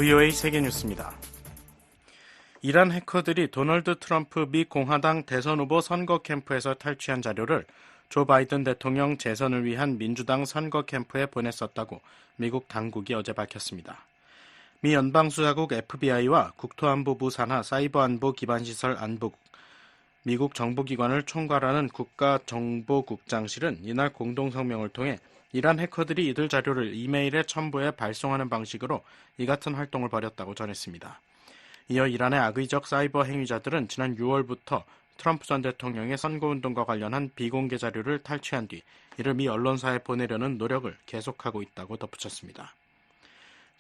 VOA 세계뉴스입니다. 이란 해커들이 도널드 트럼프 미 공화당 대선 후보 선거 캠프에서 탈취한 자료를 조 바이든 대통령 재선을 위한 민주당 선거 캠프에 보냈었다고 미국 당국이 어제 밝혔습니다. 미 연방수사국 FBI와 국토안보부 산하 사이버안보기반시설 안보국, 미국 정보기관을 총괄하는 국가정보국장실은 이날 공동성명을 통해 이란 해커들이 이들 자료를 이메일에 첨부해 발송하는 방식으로 이 같은 활동을 벌였다고 전했습니다. 이어 이란의 악의적 사이버 행위자들은 지난 6월부터 트럼프 전 대통령의 선거운동과 관련한 비공개 자료를 탈취한 뒤 이를 미 언론사에 보내려는 노력을 계속하고 있다고 덧붙였습니다.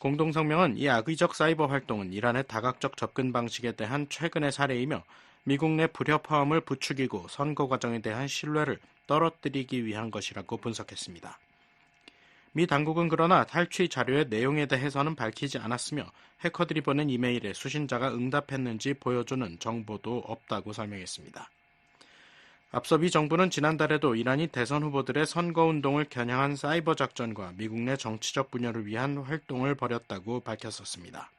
공동성명은 이 악의적 사이버 활동은 이란의 다각적 접근 방식에 대한 최근의 사례이며 미국 내 불협화음을 부추기고 선거 과정에 대한 신뢰를 떨어뜨리기 위한 것이라고 분석했습니다. 미 당국은 그러나 탈취 자료의 내용에 대해서는 밝히지 않았으며 해커들이 보낸 이메일에 수신자가 응답했는지 보여주는 정보도 없다고 설명했습니다. 앞서 미 정부는 지난달에도 이란이 대선 후보들의 선거운동을 겨냥한 사이버 작전과 미국 내 정치적 분열을 위한 활동을 벌였다고 밝혔었습니다.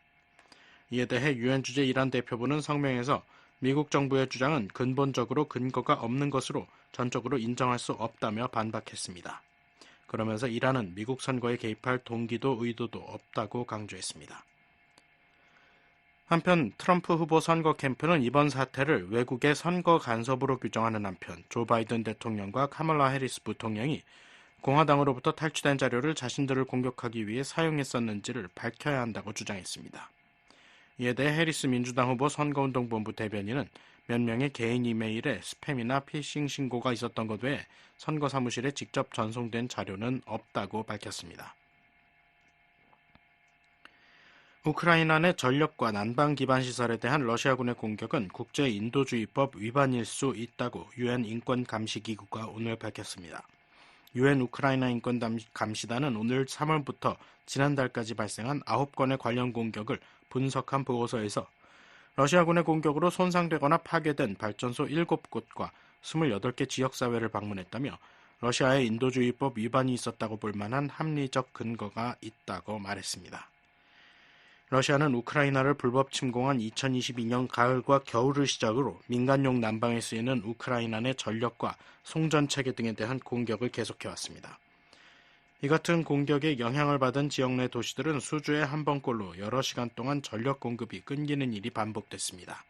이에 대해 유엔 주재 이란 대표부는 성명에서 미국 정부의 주장은 근본적으로 근거가 없는 것으로 전적으로 인정할 수 없다며 반박했습니다. 그러면서 이란은 미국 선거에 개입할 동기도 의도도 없다고 강조했습니다. 한편 트럼프 후보 선거 캠프는 이번 사태를 외국의 선거 간섭으로 규정하는 한편 조 바이든 대통령과 카멀라 해리스 부통령이 공화당으로부터 탈취된 자료를 자신들을 공격하기 위해 사용했었는지를 밝혀야 한다고 주장했습니다. 이에 대해 해리스 민주당 후보 선거운동본부 대변인은 몇 명의 개인 이메일에 스팸이나 피싱 신고가 있었던 것 외에 선거 사무실에 직접 전송된 자료는 없다고 밝혔습니다. 우크라이나 내 전력과 난방 기반 시설에 대한 러시아군의 공격은 국제 인도주의법 위반일 수 있다고 유엔 인권감시기구가 오늘 밝혔습니다. 유엔 우크라이나 인권감시단은 오늘 3월부터 지난달까지 발생한 9건의 관련 공격을 분석한 보고서에서 러시아군의 공격으로 손상되거나 파괴된 발전소 7곳과 28개 지역사회를 방문했다며 러시아의 인도주의법 위반이 있었다고 볼 만한 합리적 근거가 있다고 말했습니다. 러시아는 우크라이나를 불법 침공한 2022년 가을과 겨울을 시작으로 민간용 난방에 쓰이는 우크라이나 내 전력과 송전체계 등에 대한 공격을 계속해왔습니다. 이 같은 공격에 영향을 받은 지역 내 도시들은 수주에 한 번꼴로 여러 시간 동안 전력 공급이 끊기는 일이 반복됐습니다.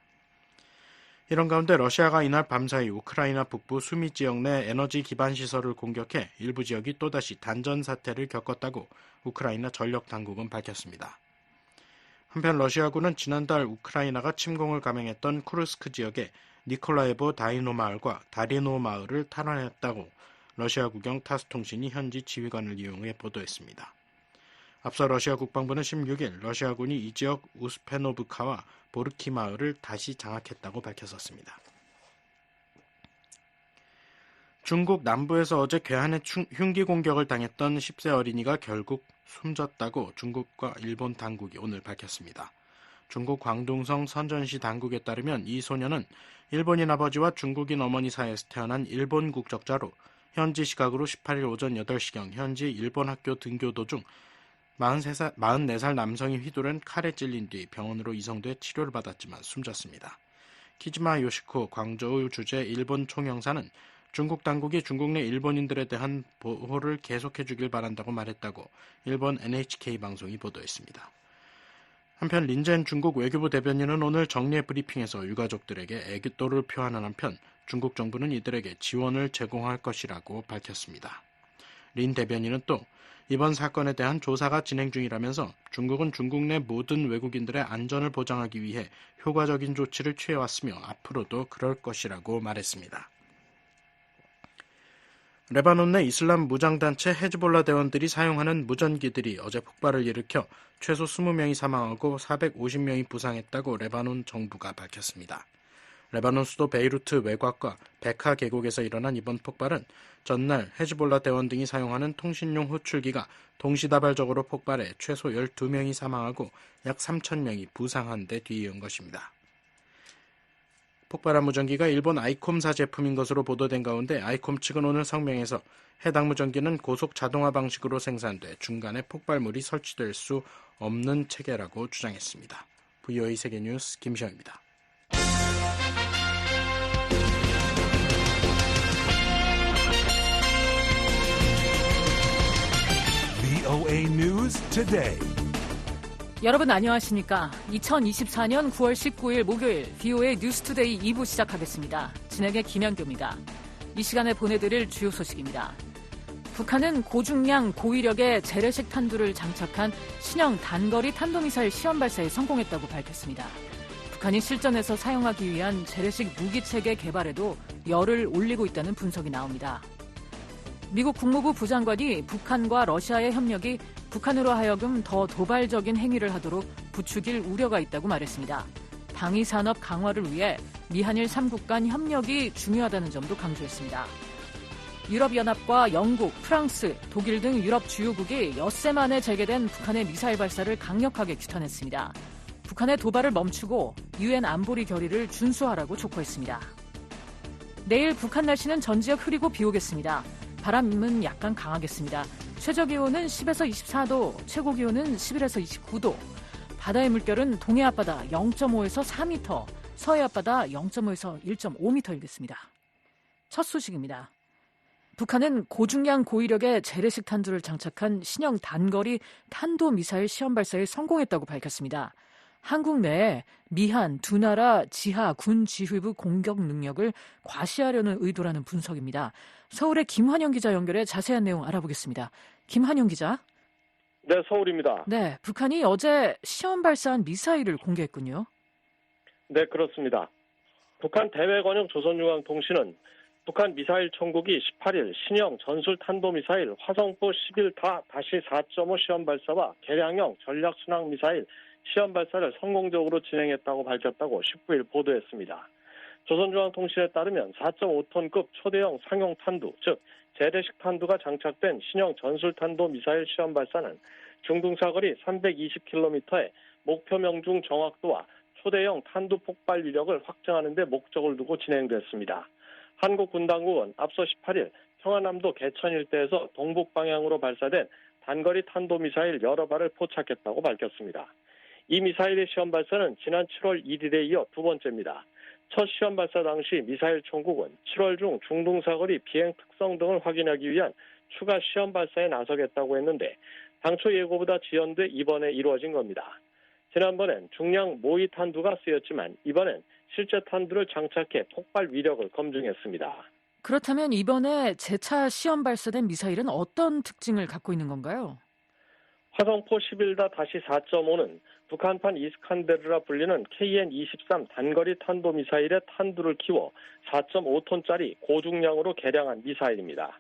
이런 가운데 러시아가 이날 밤사이 우크라이나 북부 수미 지역 내 에너지 기반 시설을 공격해 일부 지역이 또다시 단전 사태를 겪었다고 우크라이나 전력 당국은 밝혔습니다. 한편 러시아군은 지난달 우크라이나가 침공을 감행했던 쿠르스크 지역의 니콜라예보 다이노 마을과 다리노 마을을 탈환했다고 러시아 국영 타스 통신이 현지 지휘관을 이용해 보도했습니다. 앞서 러시아 국방부는 16일 러시아군이 이 지역 우스페노브카와 보르키 마을을 다시 장악했다고 밝혔었습니다. 중국 남부에서 어제 괴한의 흉기 공격을 당했던 10세 어린이가 결국 숨졌다고 중국과 일본 당국이 오늘 밝혔습니다. 중국 광둥성 선전시 당국에 따르면 이 소녀는 일본인 아버지와 중국인 어머니 사이에서 태어난 일본 국적자로 현지 시각으로 18일 오전 8시경 현지 일본 학교 등교 도중 44살 남성이 휘두른 칼에 찔린 뒤 병원으로 이송돼 치료를 받았지만 숨졌습니다. 키즈마 요시코 광저우 주재 일본 총영사는 중국 당국이 중국 내 일본인들에 대한 보호를 계속해 주길 바란다고 말했다고 일본 NHK 방송이 보도했습니다. 한편 린젠 중국 외교부 대변인은 오늘 정례 브리핑에서 유가족들에게 애교도를 표하는 한편 중국 정부는 이들에게 지원을 제공할 것이라고 밝혔습니다. 린 대변인은 또 이번 사건에 대한 조사가 진행 중이라면서 중국은 중국 내 모든 외국인들의 안전을 보장하기 위해 효과적인 조치를 취해왔으며 앞으로도 그럴 것이라고 말했습니다. 레바논 내 이슬람 무장단체 헤즈볼라 대원들이 사용하는 무전기들이 어제 폭발을 일으켜 최소 20명이 사망하고 450명이 부상했다고 레바논 정부가 밝혔습니다. 레바논 수도 베이루트 외곽과 베카 계곡에서 일어난 이번 폭발은 전날 헤즈볼라 대원 등이 사용하는 통신용 호출기가 동시다발적으로 폭발해 최소 12명이 사망하고 약 3,000명이 부상한 데 뒤이은 것입니다. 폭발한 무전기가 일본 아이콤사 제품인 것으로 보도된 가운데 아이콤 측은 오늘 성명에서 해당 무전기는 고속 자동화 방식으로 생산돼 중간에 폭발물이 설치될 수 없는 체계라고 주장했습니다. VOA 세계뉴스 김시영입니다. VOA News Today. 여러분 안녕하십니까? 2024년 9월 19일 목요일 VOA 뉴스투데이 2부 시작하겠습니다. 진행의 김현규입니다. 이 시간에 보내드릴 주요 소식입니다. 북한은 고중량 고위력의 재래식 탄두를 장착한 신형 단거리 탄도미사일 시험 발사에 성공했다고 밝혔습니다. 북한이 실전에서 사용하기 위한 재래식 무기체계 개발에도 열을 올리고 있다는 분석이 나옵니다. 미국 국무부 부장관이 북한과 러시아의 협력이 북한으로 하여금 더 도발적인 행위를 하도록 부추길 우려가 있다고 말했습니다. 방위산업 강화를 위해 미한일 3국 간 협력이 중요하다는 점도 강조했습니다. 유럽연합과 영국, 프랑스, 독일 등 유럽 주요국이 엿새 만에 재개된 북한의 미사일 발사를 강력하게 규탄했습니다. 북한의 도발을 멈추고 유엔 안보리 결의를 준수하라고 촉구했습니다. 내일 북한 날씨는 전 지역 흐리고 비 오겠습니다. 바람은 약간 강하겠습니다. 최저기온은 10에서 24도, 최고기온은 11에서 29도. 바다의 물결은 동해 앞바다 0.5에서 4m, 서해 앞바다 0.5에서 1.5m이겠습니다. 첫 소식입니다. 북한은 고중량 고위력의 재래식 탄두를 장착한 신형 단거리 탄도미사일 시험 발사에 성공했다고 밝혔습니다. 한국 내에 미한 두 나라 지하 군 지휘부 공격 능력을 과시하려는 의도라는 분석입니다. 서울의 김환영 기자 연결해 자세한 내용 알아보겠습니다. 김환영 기자. 네, 서울입니다. 네, 북한이 어제 시험 발사한 미사일을 공개했군요. 네, 그렇습니다. 북한 대외권역 조선중앙통신은 북한 미사일 총국이 18일 신형 전술 탄도미사일 화성포 11-4.5 시험 발사와 개량형 전략순항 미사일 시험 발사를 성공적으로 진행했다고 밝혔다고 19일 보도했습니다. 조선중앙통신에 따르면 4.5톤급 초대형 상용 탄두, 즉 재래식 탄두가 장착된 신형 전술탄도 미사일 시험 발사는 중등사거리 320km의 목표 명중 정확도와 초대형 탄두 폭발 위력을 확정하는 데 목적을 두고 진행됐습니다. 한국 군당국은 앞서 18일 평안남도 개천 일대에서 동북 방향으로 발사된 단거리 탄도미사일 여러 발을 포착했다고 밝혔습니다. 이 미사일의 시험 발사는 지난 7월 1일에 이어 두 번째입니다. 첫 시험 발사 당시 미사일 총국은 7월 중 중등사거리 비행 특성 등을 확인하기 위한 추가 시험 발사에 나서겠다고 했는데 당초 예고보다 지연돼 이번에 이루어진 겁니다. 지난번엔 중량 모의 탄두가 쓰였지만 이번엔 실제 탄두를 장착해 폭발 위력을 검증했습니다. 그렇다면 이번에 재차 시험 발사된 미사일은 어떤 특징을 갖고 있는 건가요? 화성포 11-4.5는 북한판 이스칸데르라 불리는 KN-23 단거리 탄도미사일의 탄두를 키워 4.5톤짜리 고중량으로 개량한 미사일입니다.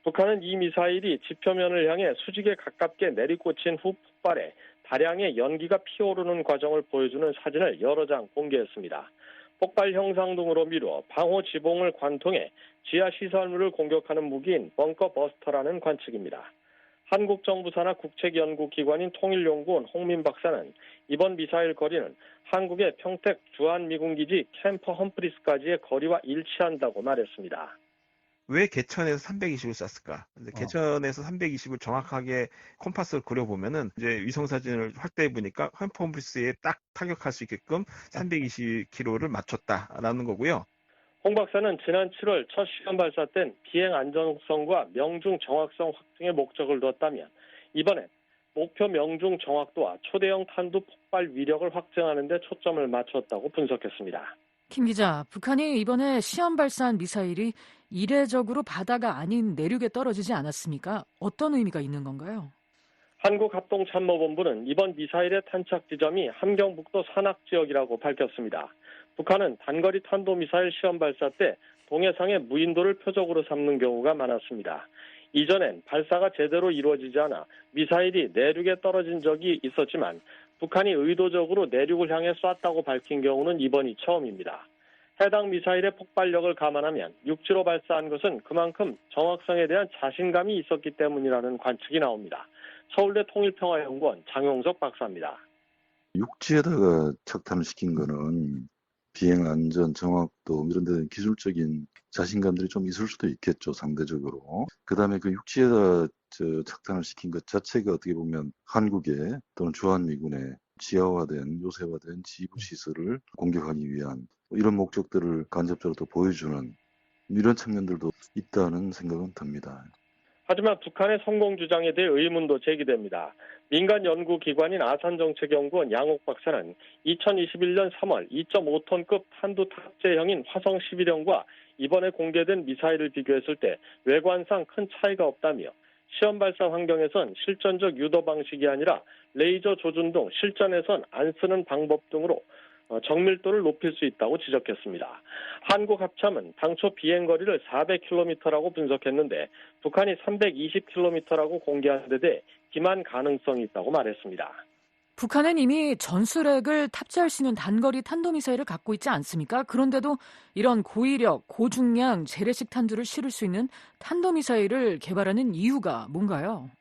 북한은 이 미사일이 지표면을 향해 수직에 가깝게 내리꽂힌 후 폭발해 다량의 연기가 피어오르는 과정을 보여주는 사진을 여러 장 공개했습니다. 폭발 형상 등으로 미루어 방호 지붕을 관통해 지하 시설물을 공격하는 무기인 벙커 버스터라는 관측입니다. 한국 정부 산하 국책연구기관인 통일연구원 홍민 박사는 이번 미사일 거리는 한국의 평택 주한미군기지 캠프 험프리스까지의 거리와 일치한다고 말했습니다. 왜 개천에서 320을 쐈을까? 근데 개천에서 320을 정확하게 콤파스를 그려보면은 이제 위성사진을 확대해 보니까 캠프 험프리스에 딱 타격할 수 있게끔 320km를 맞췄다라는 거고요. 홍 박사는 지난 7월 첫 시험 발사 땐 비행 안정성과 명중 정확성 확증에 목적을 두었다면 이번엔 목표 명중 정확도와 초대형 탄두 폭발 위력을 확증하는 데 초점을 맞췄다고 분석했습니다. 김 기자, 북한이 이번에 시험 발사한 미사일이 이례적으로 바다가 아닌 내륙에 떨어지지 않았습니까? 어떤 의미가 있는 건가요? 한국합동참모본부는 이번 미사일의 탄착 지점이 함경북도 산악지역이라고 밝혔습니다. 북한은 단거리 탄도미사일 시험 발사 때 동해상의 무인도를 표적으로 삼는 경우가 많았습니다. 이전엔 발사가 제대로 이루어지지 않아 미사일이 내륙에 떨어진 적이 있었지만 북한이 의도적으로 내륙을 향해 쐈다고 밝힌 경우는 이번이 처음입니다. 해당 미사일의 폭발력을 감안하면 육지로 발사한 것은 그만큼 정확성에 대한 자신감이 있었기 때문이라는 관측이 나옵니다. 서울대 통일평화연구원 장용석 박사입니다. 육지에다가 착탄을 시킨 거는 비행 안전, 정확도 이런 데 기술적인 자신감들이 좀 있을 수도 있겠죠, 상대적으로. 그다음에 그 육지에다 착탄을 시킨 것 자체가 어떻게 보면 한국의 또는 주한미군의 지하화된, 요새화된 지휘부 시설을 공격하기 위한 이런 목적들을 간접적으로 또 보여주는 이런 측면들도 있다는 생각은 듭니다. 하지만 북한의 성공 주장에 대해 의문도 제기됩니다. 민간 연구기관인 아산정책연구원 양옥 박사는 2021년 3월 2.5톤급 탄두 탑재형인 화성 11형과 이번에 공개된 미사일을 비교했을 때 외관상 큰 차이가 없다며 시험 발사 환경에선 실전적 유도 방식이 아니라 레이저 조준 등 실전에선 안 쓰는 방법 등으로 정밀도를 높일 수 있다고 지적했습니다. 한국 합참은 당초 비행거리를 400km라고 분석했는데 북한이 320km라고 공개한 데 대해 기만 가능성이 있다고 말했습니다. 북한은 이미 전술핵을 탑재할 수 있는 단거리 탄도미사일을 갖고 있지 않습니까? 그런데도 이런 고위력, 고중량, 재래식 탄두를 실을 수 있는 탄도미사일을 개발하는 이유가 뭔가요?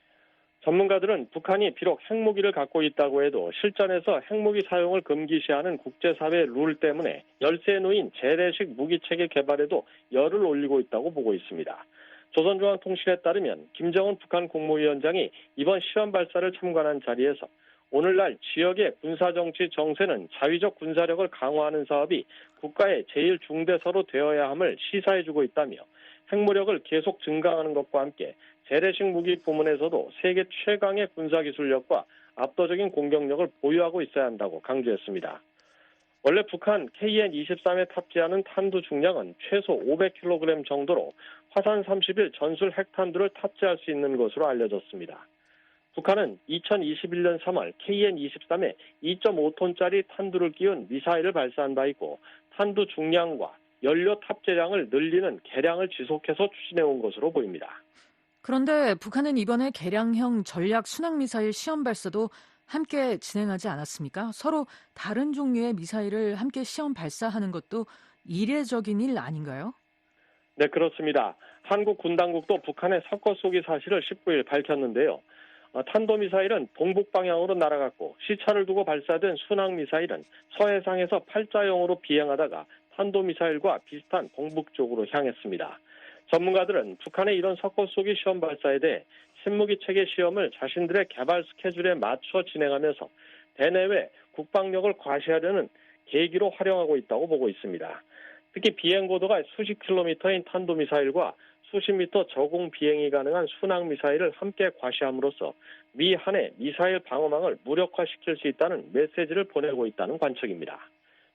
전문가들은 북한이 비록 핵무기를 갖고 있다고 해도 실전에서 핵무기 사용을 금기시하는 국제사회의 룰 때문에 열세에 놓인 재래식 무기체계 개발에도 열을 올리고 있다고 보고 있습니다. 조선중앙통신에 따르면 김정은 북한 국무위원장이 이번 시험 발사를 참관한 자리에서 오늘날 지역의 군사정치 정세는 자위적 군사력을 강화하는 사업이 국가의 제일 중대서로 되어야 함을 시사해주고 있다며 핵무력을 계속 증강하는 것과 함께 재래식 무기 부문에서도 세계 최강의 군사기술력과 압도적인 공격력을 보유하고 있어야 한다고 강조했습니다. 원래 북한 KN-23에 탑재하는 탄두 중량은 최소 500kg 정도로 화산 30일 전술 핵탄두를 탑재할 수 있는 것으로 알려졌습니다. 북한은 2021년 3월 KN-23에 2.5톤짜리 탄두를 끼운 미사일을 발사한 바 있고 탄두 중량과 연료 탑재량을 늘리는 개량을 지속해서 추진해온 것으로 보입니다. 그런데 북한은 이번에 개량형 전략 순항미사일 시험 발사도 함께 진행하지 않았습니까? 서로 다른 종류의 미사일을 함께 시험 발사하는 것도 이례적인 일 아닌가요? 네, 그렇습니다. 한국 군 당국도 북한의 섞어 쏘기 사실을 19일 밝혔는데요. 탄도미사일은 동북 방향으로 날아갔고 시차를 두고 발사된 순항미사일은 서해상에서 팔자형으로 비행하다가 탄도미사일과 비슷한 동북 쪽으로 향했습니다. 전문가들은 북한의 이런 섞어 쏘기 시험 발사에 대해 신무기 체계 시험을 자신들의 개발 스케줄에 맞춰 진행하면서 대내외 국방력을 과시하려는 계기로 활용하고 있다고 보고 있습니다. 특히 비행 고도가 수십 킬로미터인 탄도미사일과 수십 미터 저공 비행이 가능한 순항미사일을 함께 과시함으로써 미 한해 미사일 방어망을 무력화시킬 수 있다는 메시지를 보내고 있다는 관측입니다.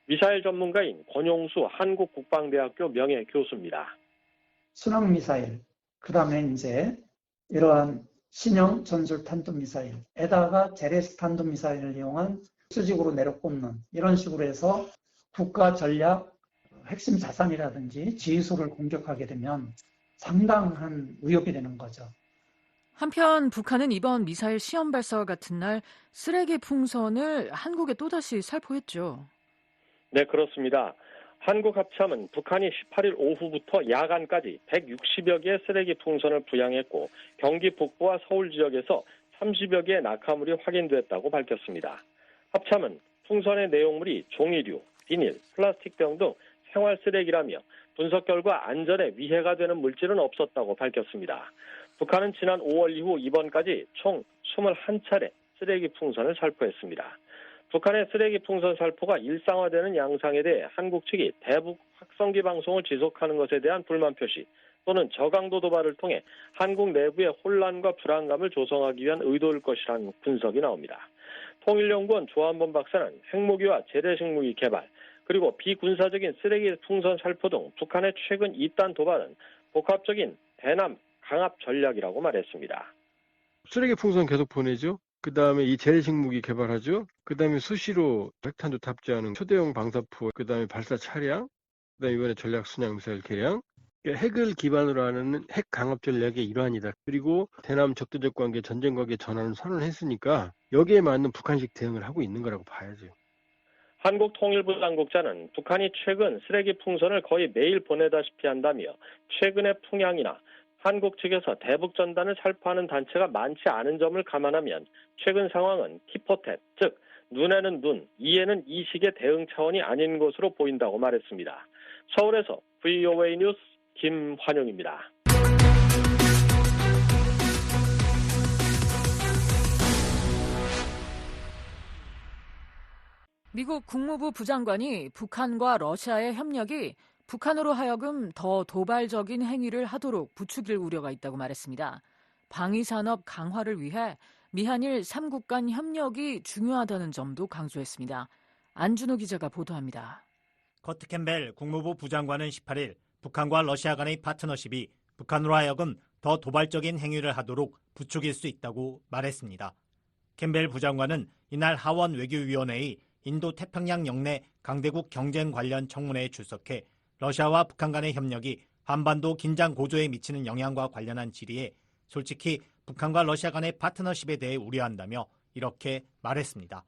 미사일 전문가인 권용수 한국국방대학교 명예교수입니다. 순항미사일, 그 다음에 이제 이러한 신형 전술 탄도미사일에다가 재래식 탄도미사일을 이용한 수직으로 내려꽂는 이런 식으로 해서 국가 전략 핵심 자산이라든지 지휘소를 공격하게 되면 상당한 위협이 되는 거죠. 한편 북한은 이번 미사일 시험 발사와 같은 날 쓰레기 풍선을 한국에 또다시 살포했죠. 네, 그렇습니다. 한국 합참은 북한이 18일 오후부터 야간까지 160여 개의 쓰레기 풍선을 부양했고 경기 북부와 서울 지역에서 30여 개의 낙하물이 확인됐다고 밝혔습니다. 합참은 풍선의 내용물이 종이류, 비닐, 플라스틱병 등 생활 쓰레기라며 분석 결과 안전에 위해가 되는 물질은 없었다고 밝혔습니다. 북한은 지난 5월 이후 이번까지 총 21차례 쓰레기 풍선을 살포했습니다. 북한의 쓰레기 풍선 살포가 일상화되는 양상에 대해 한국 측이 대북 확성기 방송을 지속하는 것에 대한 불만 표시 또는 저강도 도발을 통해 한국 내부의 혼란과 불안감을 조성하기 위한 의도일 것이라는 분석이 나옵니다. 통일연구원 조한범 박사는 핵무기와 재래식 무기 개발, 그리고 비군사적인 쓰레기 풍선 살포 등 북한의 최근 이딴 도발은 복합적인 대남 강압 전략이라고 말했습니다. 쓰레기 풍선 계속 보내죠. 그 다음에 이 재래식 무기 개발하죠. 그 다음에 수시로 핵탄두 탑재하는 초대형 방사포, 그 다음에 발사 차량, 그 다음에 이번에 전략 순항 미사일 개량. 핵을 기반으로 하는 핵 강압 전략의 일환이다. 그리고 대남 적대적 관계, 전쟁 관계 전환을 선언했으니까 여기에 맞는 북한식 대응을 하고 있는 거라고 봐야죠. 한국통일부 당국자는 북한이 최근 쓰레기 풍선을 거의 매일 보내다시피 한다며 최근의 풍향이나 한국 측에서 대북 전단을 살포하는 단체가 많지 않은 점을 감안하면 최근 상황은 티포텐, 즉 눈에는 눈, 이에는 이식의 대응 차원이 아닌 것으로 보인다고 말했습니다. 서울에서 VOA 뉴스 김환용입니다. 미국 국무부 부장관이 북한과 러시아의 협력이 북한으로 하여금 더 도발적인 행위를 하도록 부추길 우려가 있다고 말했습니다. 방위산업 강화를 위해 미한일 3국 간 협력이 중요하다는 점도 강조했습니다. 안준호 기자가 보도합니다. 커트 캠벨 국무부 부장관은 18일 북한과 러시아 간의 파트너십이 북한으로 하여금 더 도발적인 행위를 하도록 부추길 수 있다고 말했습니다. 캠벨 부장관은 이날 하원 외교위원회의 인도태평양 영내 강대국 경쟁 관련 청문회에 출석해 러시아와 북한 간의 협력이 한반도 긴장 고조에 미치는 영향과 관련한 질의에 솔직히 북한과 러시아 간의 파트너십에 대해 우려한다며 이렇게 말했습니다.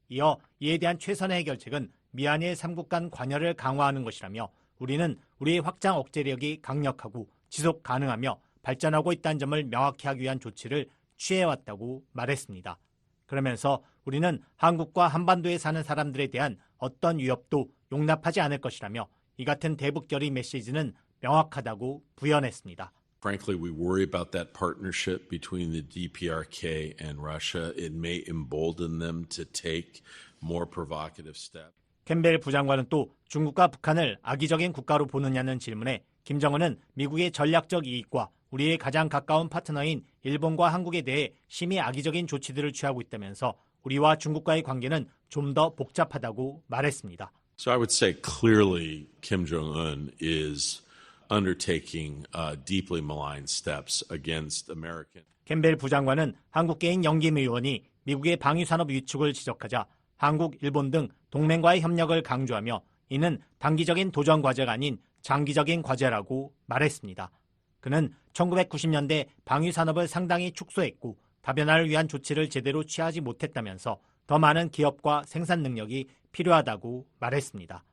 이어 이에 대한 최선의 해결책은 미한일 3국 간 관여를 강화하는 것이라며 우리는 우리의 확장 억제력이 강력하고 지속 가능하며 발전하고 있다는 점을 명확히 하기 위한 조치를 취해왔다고 말했습니다. 그러면서 우리는 한국과 한반도에 사는 사람들에 대한 어떤 위협도 용납하지 않을 것이라며 이 같은 대북결의 메시지는 명확하다고 부연했습니다. Frankly, we worry about that partnership between the DPRK and Russia. It may embolden them to take more provocative steps. 캠벨 부장관은 또 중국과 북한을 악의적인 국가로 보느냐는 질문에 김정은은 미국의 전략적 이익과 우리의 가장 가까운 파트너인 일본과 한국에 대해 심히 악의적인 조치들을 취하고 있다면서 우리와 중국과의 관계는 좀 더 복잡하다고 말했습니다. So I would say clearly Kim Jong-un is undertaking deeply malign steps against American. 캠벨 부장관은 한국계인 영김 의원이 미국의 방위산업 위축을 지적하자 한국, 일본 등 동맹과의 협력을 강조하며 이는 단기적인 도전 과제가 아닌 장기적인 과제라고 말했습니다. 그는 1990년대 방위산업을 상당히 축소했고 다변화를 위한 조치를 제대로 취하지 못했다면서 더 많은 기업과 생산 능력이 필요하다고 말했습니다.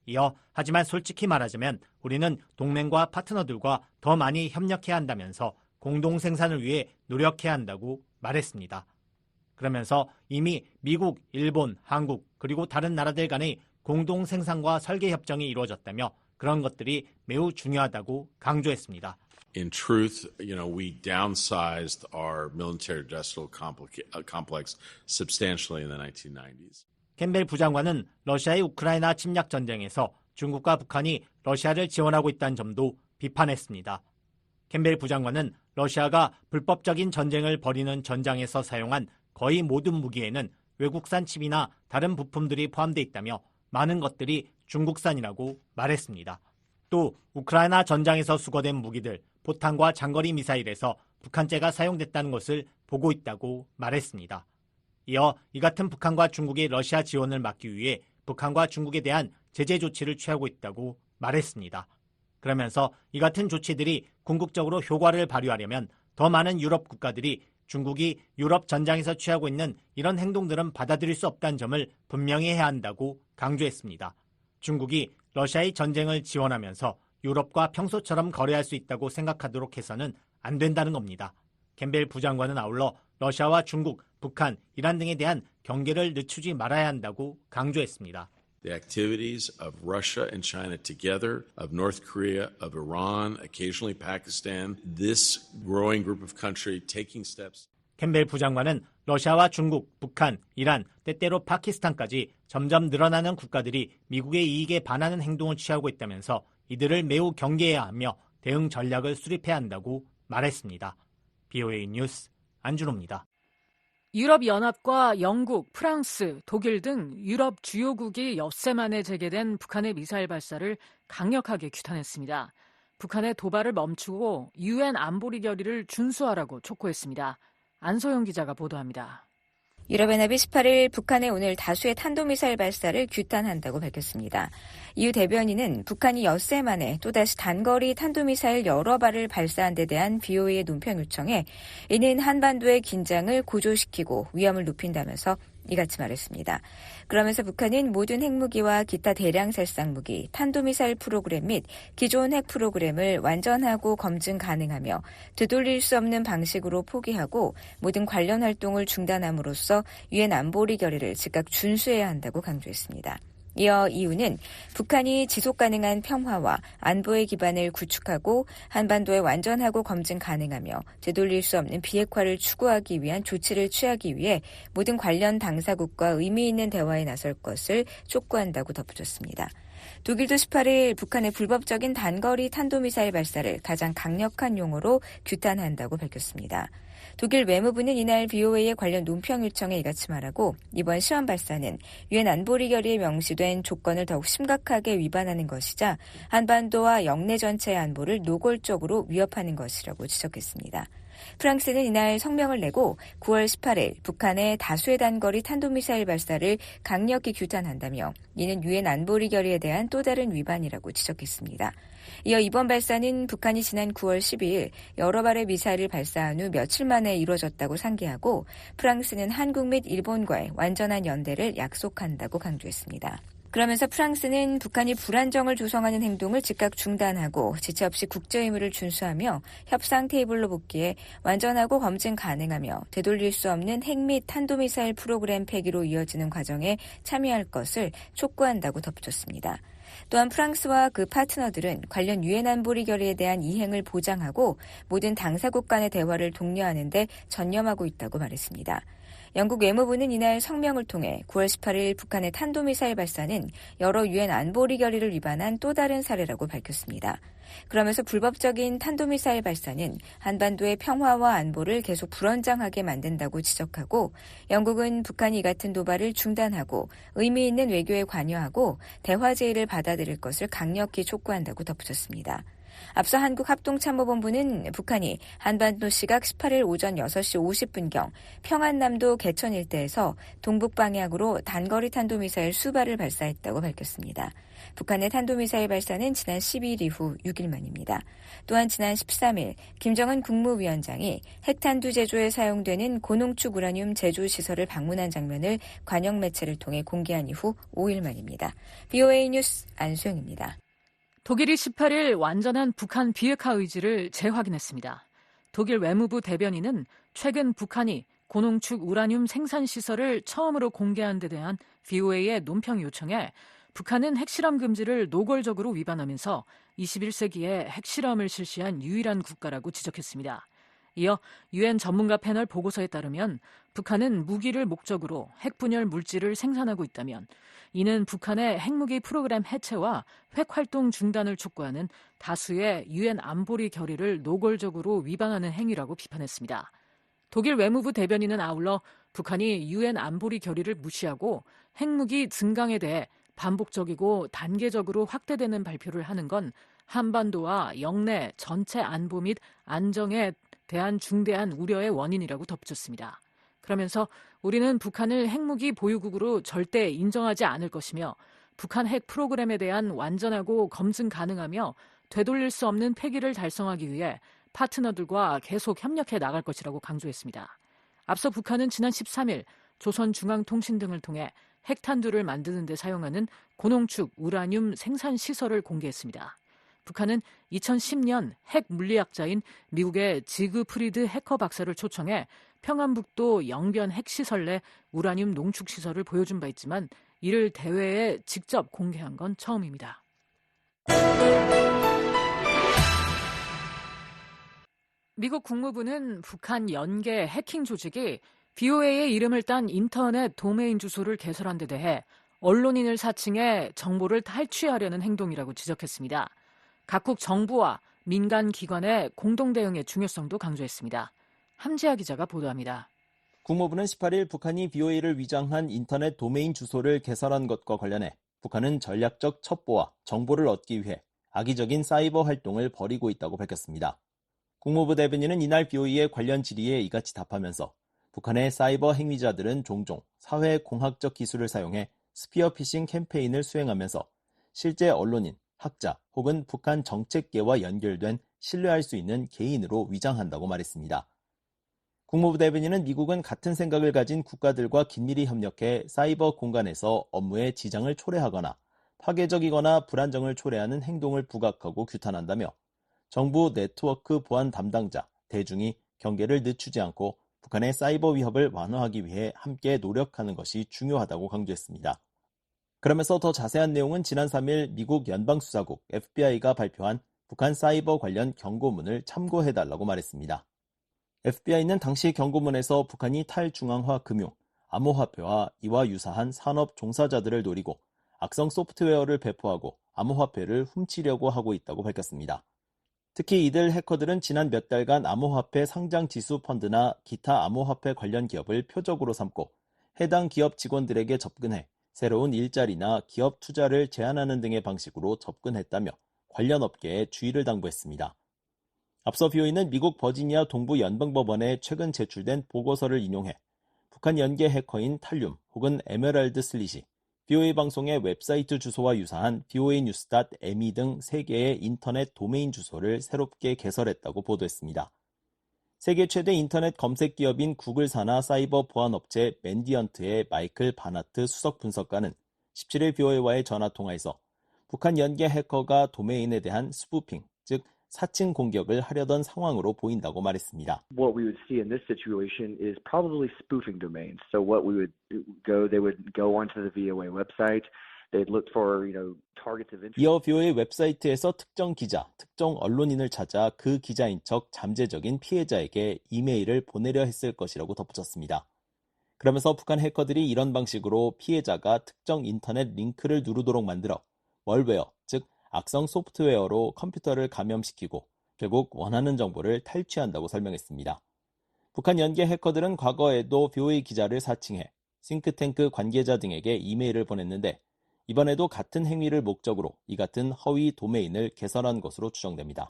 이어 하지만 솔직히 말하자면 우리는 동맹과 파트너들과 더 많이 협력해야 한다면서 공동 생산을 위해 노력해야 한다고 말했습니다. 그러면서 이미 미국, 일본, 한국 그리고 다른 나라들 간의 공동 생산과 설계 협정이 이루어졌다며 그런 것들이 매우 중요하다고 강조했습니다. In truth, we downsized our military industrial complex substantially in the 1990s. 캠벨 부장관은 러시아의 우크라이나 침략 전쟁에서 중국과 북한이 러시아를 지원하고 있다는 점도 비판했습니다. 캠벨 부장관은 러시아가 불법적인 전쟁을 벌이는 전장에서 사용한 거의 모든 무기에는 외국산 칩이나 다른 부품들이 포함되어 있다며 많은 것들이 중국산이라고 말했습니다. 또 우크라이나 전장에서 수거된 무기들, 포탄과 장거리 미사일에서 북한제가 사용됐다는 것을 보고 있다고 말했습니다. 이어 이 같은 북한과 중국의 러시아 지원을 막기 위해 북한과 중국에 대한 제재 조치를 취하고 있다고 말했습니다. 그러면서 이 같은 조치들이 궁극적으로 효과를 발휘하려면 더 많은 유럽 국가들이 중국이 유럽 전장에서 취하고 있는 이런 행동들은 받아들일 수 없다는 점을 분명히 해야 한다고 강조했습니다. 중국이 러시아의 전쟁을 지원하면서 유럽과 평소처럼 거래할 수 있다고 생각하도록 해서는 안 된다는 겁니다. 캠벨 부장관은 아울러 러시아와 중국, 북한, 이란 등에 대한 경계를 늦추지 말아야 한다고 강조했습니다. The activities of Russia and China together, of North Korea, of Iran, occasionally Pakistan, this growing group of countries taking steps. 캠벨 부장관은 러시아와 중국, 북한, 이란, 때때로 파키스탄까지 점점 늘어나는 국가들이 미국의 이익에 반하는 행동을 취하고 있다면서 이들을 매우 경계해야 하며 대응 전략을 수립해야 한다고 말했습니다. BOA 뉴스 안준호입니다. 유럽연합과 영국, 프랑스, 독일 등 유럽 주요국이 엿새 만에 재개된 북한의 미사일 발사를 강력하게 규탄했습니다. 북한의 도발을 멈추고 UN 안보리 결의를 준수하라고 촉구했습니다. 안소영 기자가 보도합니다. 유럽연합이 18일 북한의 오늘 다수의 탄도미사일 발사를 규탄한다고 밝혔습니다. EU 대변인은 북한이 엿새 만에 또다시 단거리 탄도미사일 여러 발을 발사한 데 대한 BOA의 논평 요청에 이는 한반도의 긴장을 고조시키고 위험을 높인다면서 이같이 말했습니다. 그러면서 북한은 모든 핵무기와 기타 대량 살상 무기, 탄도미사일 프로그램 및 기존 핵 프로그램을 완전하고 검증 가능하며 되돌릴 수 없는 방식으로 포기하고 모든 관련 활동을 중단함으로써 유엔 안보리 결의를 즉각 준수해야 한다고 강조했습니다. 이어 이유는 북한이 지속가능한 평화와 안보의 기반을 구축하고 한반도에 완전하고 검증 가능하며 되돌릴 수 없는 비핵화를 추구하기 위한 조치를 취하기 위해 모든 관련 당사국과 의미 있는 대화에 나설 것을 촉구한다고 덧붙였습니다. 독일도 18일 북한의 불법적인 단거리 탄도미사일 발사를 가장 강력한 용어로 규탄한다고 밝혔습니다. 독일 외무부는 이날 BOA의 관련 논평 요청에 이같이 말하고 이번 시험 발사는 유엔 안보리 결의에 명시된 조건을 더욱 심각하게 위반하는 것이자 한반도와 영내 전체의 안보를 노골적으로 위협하는 것이라고 지적했습니다. 프랑스는 이날 성명을 내고 9월 18일 북한의 다수의 단거리 탄도미사일 발사를 강력히 규탄한다며 이는 유엔 안보리 결의에 대한 또 다른 위반이라고 지적했습니다. 이어 이번 발사는 북한이 지난 9월 12일 여러 발의 미사일을 발사한 후 며칠 만에 이루어졌다고 상기하고 프랑스는 한국 및 일본과의 완전한 연대를 약속한다고 강조했습니다. 그러면서 프랑스는 북한이 불안정을 조성하는 행동을 즉각 중단하고 지체 없이 국제 의무를 준수하며 협상 테이블로 복귀해 완전하고 검증 가능하며 되돌릴 수 없는 핵 및 탄도미사일 프로그램 폐기로 이어지는 과정에 참여할 것을 촉구한다고 덧붙였습니다. 또한 프랑스와 그 파트너들은 관련 유엔 안보리 결의에 대한 이행을 보장하고 모든 당사국 간의 대화를 독려하는 데 전념하고 있다고 말했습니다. 영국 외무부는 이날 성명을 통해 9월 18일 북한의 탄도미사일 발사는 여러 유엔 안보리 결의를 위반한 또 다른 사례라고 밝혔습니다. 그러면서 불법적인 탄도미사일 발사는 한반도의 평화와 안보를 계속 불안정하게 만든다고 지적하고 영국은 북한이 이 같은 도발을 중단하고 의미 있는 외교에 관여하고 대화 제의를 받아들일 것을 강력히 촉구한다고 덧붙였습니다. 앞서 한국합동참모본부는 북한이 한반도 시각 18일 오전 6시 50분경 평안남도 개천 일대에서 동북방향으로 단거리 탄도미사일 수발을 발사했다고 밝혔습니다. 북한의 탄도미사일 발사는 지난 12일 이후 6일 만입니다. 또한 지난 13일 김정은 국무위원장이 핵탄두 제조에 사용되는 고농축 우라늄 제조 시설을 방문한 장면을 관영 매체를 통해 공개한 이후 5일 만입니다. BOA 뉴스 안수영입니다. 독일이 18일 완전한 북한 비핵화 의지를 재확인했습니다. 독일 외무부 대변인은 최근 북한이 고농축 우라늄 생산 시설을 처음으로 공개한 데 대한 BOA의 논평 요청에 북한은 핵실험 금지를 노골적으로 위반하면서 21세기에 핵실험을 실시한 유일한 국가라고 지적했습니다. 이어 유엔 전문가 패널 보고서에 따르면 북한은 무기를 목적으로 핵분열 물질을 생산하고 있다면 이는 북한의 핵무기 프로그램 해체와 핵활동 중단을 촉구하는 다수의 유엔 안보리 결의를 노골적으로 위반하는 행위라고 비판했습니다. 독일 외무부 대변인은 아울러 북한이 유엔 안보리 결의를 무시하고 핵무기 증강에 대해 반복적이고 단계적으로 확대되는 발표를 하는 건 한반도와 영내 전체 안보 및 안정에 대한 중대한 우려의 원인이라고 덧붙였습니다. 그러면서 우리는 북한을 핵무기 보유국으로 절대 인정하지 않을 것이며 북한 핵 프로그램에 대한 완전하고 검증 가능하며 되돌릴 수 없는 폐기를 달성하기 위해 파트너들과 계속 협력해 나갈 것이라고 강조했습니다. 앞서 북한은 지난 13일 조선중앙통신 등을 통해 핵탄두를 만드는 데 사용하는 고농축 우라늄 생산 시설을 공개했습니다. 북한은 2010년 핵 물리학자인 미국의 지그 프리드 해커 박사를 초청해 평안북도 영변 핵시설 내 우라늄 농축 시설을 보여준 바 있지만 이를 대회에 직접 공개한 건 처음입니다. 미국 국무부는 북한 연계 해킹 조직이 BOA의 이름을 딴 인터넷 도메인 주소를 개설한 데 대해 언론인을 사칭해 정보를 탈취하려는 행동이라고 지적했습니다. 각국 정부와 민간 기관의 공동 대응의 중요성도 강조했습니다. 함지아 기자가 보도합니다. 국무부는 18일 북한이 BOA를 위장한 인터넷 도메인 주소를 개설한 것과 관련해 북한은 전략적 첩보와 정보를 얻기 위해 악의적인 사이버 활동을 벌이고 있다고 밝혔습니다. 국무부 대변인은 이날 BOA의 관련 질의에 이같이 답하면서 북한의 사이버 행위자들은 종종 사회공학적 기술을 사용해 스피어 피싱 캠페인을 수행하면서 실제 언론인, 학자 혹은 북한 정책계와 연결된 신뢰할 수 있는 개인으로 위장한다고 말했습니다. 국무부 대변인은 미국은 같은 생각을 가진 국가들과 긴밀히 협력해 사이버 공간에서 업무에 지장을 초래하거나 파괴적이거나 불안정을 초래하는 행동을 부각하고 규탄한다며 정부 네트워크 보안 담당자, 대중이 경계를 늦추지 않고 북한의 사이버 위협을 완화하기 위해 함께 노력하는 것이 중요하다고 강조했습니다. 그러면서 더 자세한 내용은 지난 3일 미국 연방수사국 FBI가 발표한 북한 사이버 관련 경고문을 참고해달라고 말했습니다. FBI는 당시 경고문에서 북한이 탈중앙화 금융, 암호화폐와 이와 유사한 산업 종사자들을 노리고 악성 소프트웨어를 배포하고 암호화폐를 훔치려고 하고 있다고 밝혔습니다. 특히 이들 해커들은 지난 몇 달간 암호화폐 상장 지수 펀드나 기타 암호화폐 관련 기업을 표적으로 삼고 해당 기업 직원들에게 접근해 새로운 일자리나 기업 투자를 제안하는 등의 방식으로 접근했다며 관련 업계에 주의를 당부했습니다. 앞서 BOE는 미국 버지니아 동부 연방법원에 최근 제출된 보고서를 인용해 북한 연계 해커인 탈륨 혹은 에메랄드 슬릿이 BOE 방송의 웹사이트 주소와 유사한 voanews.me 등 3개의 인터넷 도메인 주소를 새롭게 개설했다고 보도했습니다. 세계 최대 인터넷 검색 기업인 구글 산하 사이버 보안 업체 맨디언트의 마이클 바나트 수석 분석가는 17일 BOE와의 전화통화에서 북한 연계 해커가 도메인에 대한 스푸핑, 즉 사칭 공격을 하려던 상황으로 보인다고 말했습니다. What we would see in this situation is probably spoofing domains. So what we would go, they would go onto the VOA website. They'd look for, targets of interest. 이어 BOE 웹사이트에서 특정 기자, 특정 언론인을 찾아 그 기자인 척 잠재적인 피해자에게 이메일을 보내려 했을 것이라고 덧붙였습니다. 그러면서 북한 해커들이 이런 방식으로 피해자가 특정 인터넷 링크를 누르도록 만들어 멀웨어, 즉 악성 소프트웨어로 컴퓨터를 감염시키고 결국 원하는 정보를 탈취한다고 설명했습니다. 북한 연계 해커들은 과거에도 BOE 기자를 사칭해 싱크탱크 관계자 등에게 이메일을 보냈는데 이번에도 같은 행위를 목적으로 이 같은 허위 도메인을 개설한 것으로 추정됩니다.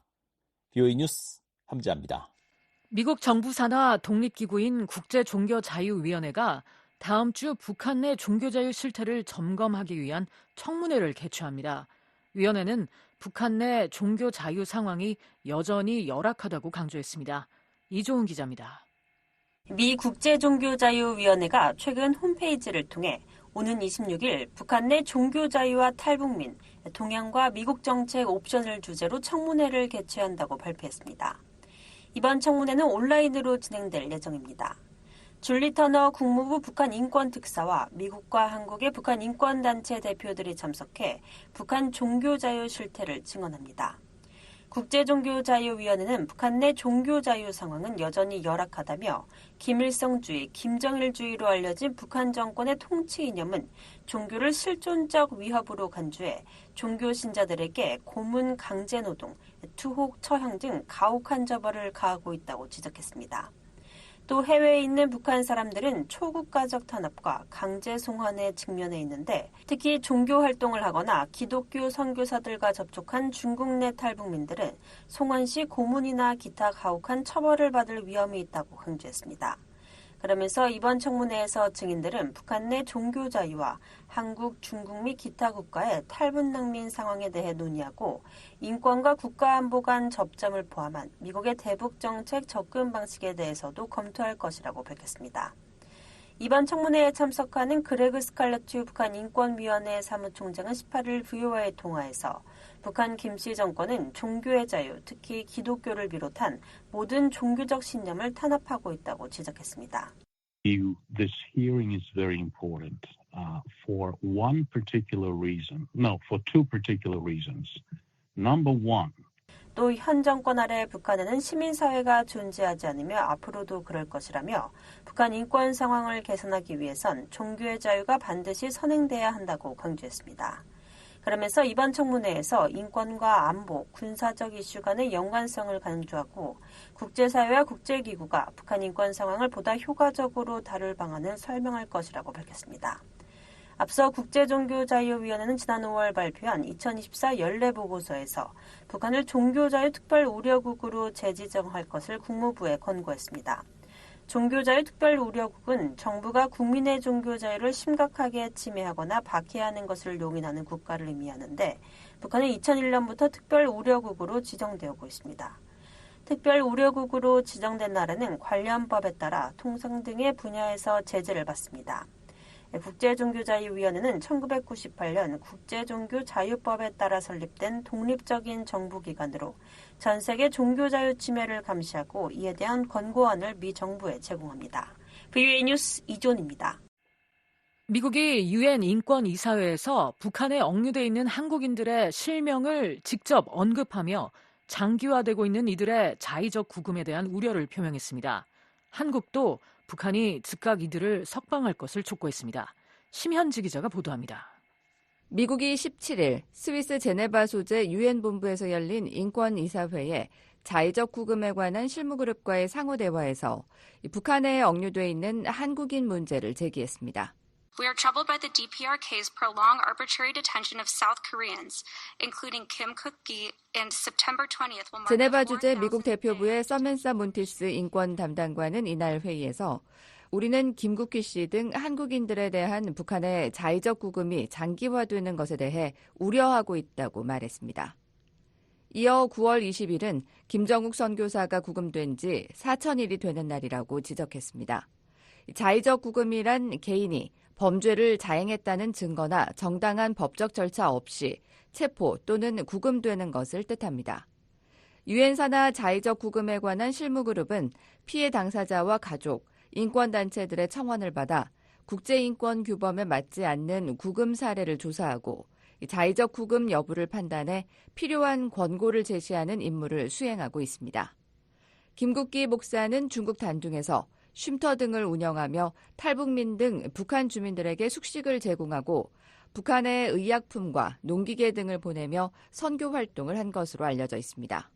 BOE 뉴스 함지아입니다. 미국 정부 산하 독립기구인 국제종교자유위원회가 다음 주 북한 내 종교자유 실태를 점검하기 위한 청문회를 개최합니다. 위원회는 북한 내 종교 자유 상황이 여전히 열악하다고 강조했습니다. 이조은 기자입니다. 미 국제종교자유위원회가 최근 홈페이지를 통해 오는 26일 북한 내 종교 자유와 탈북민, 동양과 미국 정책 옵션을 주제로 청문회를 개최한다고 발표했습니다. 이번 청문회는 온라인으로 진행될 예정입니다. 줄리 터너 국무부 북한 인권특사와 미국과 한국의 북한 인권단체 대표들이 참석해 북한 종교자유 실태를 증언합니다. 국제종교자유위원회는 북한 내 종교자유 상황은 여전히 열악하다며 김일성주의, 김정일주의로 알려진 북한 정권의 통치 이념은 종교를 실존적 위협으로 간주해 종교 신자들에게 고문, 강제노동, 투옥, 처형 등 가혹한 처벌을 가하고 있다고 지적했습니다. 또 해외에 있는 북한 사람들은 초국가적 탄압과 강제 송환에 직면해 있는데 특히 종교 활동을 하거나 기독교 선교사들과 접촉한 중국 내 탈북민들은 송환 시 고문이나 기타 가혹한 처벌을 받을 위험이 있다고 강조했습니다. 그러면서 이번 청문회에서 증인들은 북한 내 종교 자유와 한국, 중국 및 기타 국가의 탈북 난민 상황에 대해 논의하고 인권과 국가안보 간 접점을 포함한 미국의 대북 정책 접근 방식에 대해서도 검토할 것이라고 밝혔습니다. 이번 청문회에 참석하는 그레그 스칼러튜 북한 인권위원회 사무총장은 18일 VOA의 통화에서 북한 김씨 정권은 종교의 자유, 특히 기독교를 비롯한 모든 종교적 신념을 탄압하고 있다고 지적했습니다. This hearing is very important for one particular reason. No, for two particular reasons. Number one. 또 현 정권 아래 북한에는 시민사회가 존재하지 않으며 앞으로도 그럴 것이라며 북한 인권 상황을 개선하기 위해선 종교의 자유가 반드시 선행돼야 한다고 강조했습니다. 그러면서 이번 청문회에서 인권과 안보, 군사적 이슈 간의 연관성을 강조하고 국제사회와 국제기구가 북한 인권 상황을 보다 효과적으로 다룰 방안을 설명할 것이라고 밝혔습니다. 앞서 국제종교자유위원회는 지난 5월 발표한 2024 연례보고서에서 북한을 종교자유 특별우려국으로 재지정할 것을 국무부에 권고했습니다. 종교자유 특별우려국은 정부가 국민의 종교자유를 심각하게 침해하거나 박해하는 것을 용인하는 국가를 의미하는데 북한은 2001년부터 특별우려국으로 지정되고 있습니다. 특별 우려국으로 지정된 나라는 관련 법에 따라 통상 등의 분야에서 제재를 받습니다. 국제종교자유위원회는 1998년 국제종교자유법에 따라 설립된 독립적인 정부기관으로 전 세계 종교자유 침해를 감시하고 이에 대한 권고안을 미 정부에 제공합니다. VOA 뉴스 이존입니다. 미국이 유엔 인권이사회에서 북한에 억류돼 있는 한국인들의 실명을 직접 언급하며 장기화되고 있는 이들의 자의적 구금에 대한 우려를 표명했습니다. 한국도 북한이 즉각 이들을 석방할 것을 촉구했습니다. 심현지 기자가 보도합니다. 미국이 17일 스위스 제네바 소재 유엔 본부에서 열린 인권이사회에 자의적 구금에 관한 실무그룹과의 상호대화에서 북한에 억류돼 있는 한국인 문제를 제기했습니다. We are troubled by the DPRK's prolonged arbitrary detention of South Koreans, including Kim Kuk-gi, and September 20th will mark 제네바 the 주재 4,000th 미국 대표부의 서멘사 몬티스 인권 담당관은 이날 회의에서 우리는 김국희 씨 등 한국인들에 대한 북한의 자의적 구금이 장기화되는 것에 대해 우려하고 있다고 말했습니다. 이어 9월 20일은 김정욱 선교사가 구금된 지 4,000일이 되는 날이라고 지적했습니다. 자의적 구금이란 개인이 범죄를 자행했다는 증거나 정당한 법적 절차 없이 체포 또는 구금되는 것을 뜻합니다. 유엔 산하 자의적 구금에 관한 실무그룹은 피해 당사자와 가족, 인권단체들의 청원을 받아 국제인권규범에 맞지 않는 구금 사례를 조사하고 자의적 구금 여부를 판단해 필요한 권고를 제시하는 임무를 수행하고 있습니다. 김국기 목사는 중국 단둥에서 쉼터 등을 운영하며 탈북민 등 북한 주민들에게 숙식을 제공하고 북한의 의약품과 농기계 등을 보내며 선교 활동을 한 것으로 알려져 있습니다.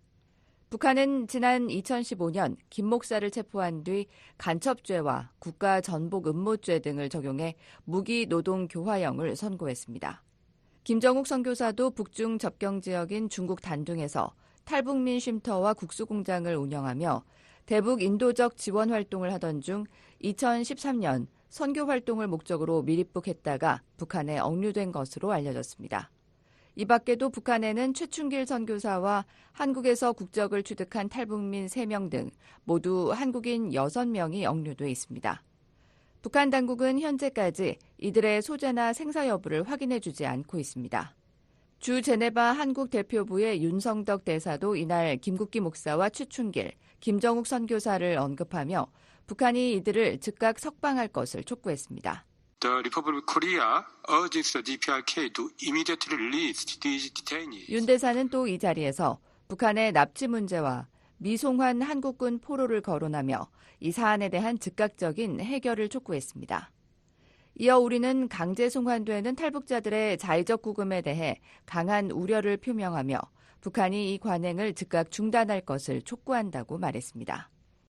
북한은 지난 2015년 김 목사를 체포한 뒤 간첩죄와 국가전복 음모죄 등을 적용해 무기 노동 교화형을 선고했습니다. 김정욱 선교사도 북중 접경 지역인 중국 단둥에서 탈북민 쉼터와 국수공장을 운영하며 대북 인도적 지원 활동을 하던 중 2013년 선교 활동을 목적으로 밀입국했다가 북한에 억류된 것으로 알려졌습니다. 이 밖에도 북한에는 최충길 선교사와 한국에서 국적을 취득한 탈북민 3명 등 모두 한국인 6명이 억류돼 있습니다. 북한 당국은 현재까지 이들의 소재나 생사 여부를 확인해주지 않고 있습니다. 주 제네바 한국 대표부의 윤성덕 대사도 이날 김국기 목사와 최충길, 김정욱 선교사를 언급하며 북한이 이들을 즉각 석방할 것을 촉구했습니다. The Republic of Korea urges the DPRK to immediately release these detainees. 윤 대사는 또 이 자리에서 북한의 납치 문제와 미송환 한국군 포로를 거론하며 이 사안에 대한 즉각적인 해결을 촉구했습니다. 이어 우리는 강제 송환되는 탈북자들의 자의적 구금에 대해 강한 우려를 표명하며 북한이 이 관행을 즉각 중단할 것을 촉구한다고 말했습니다.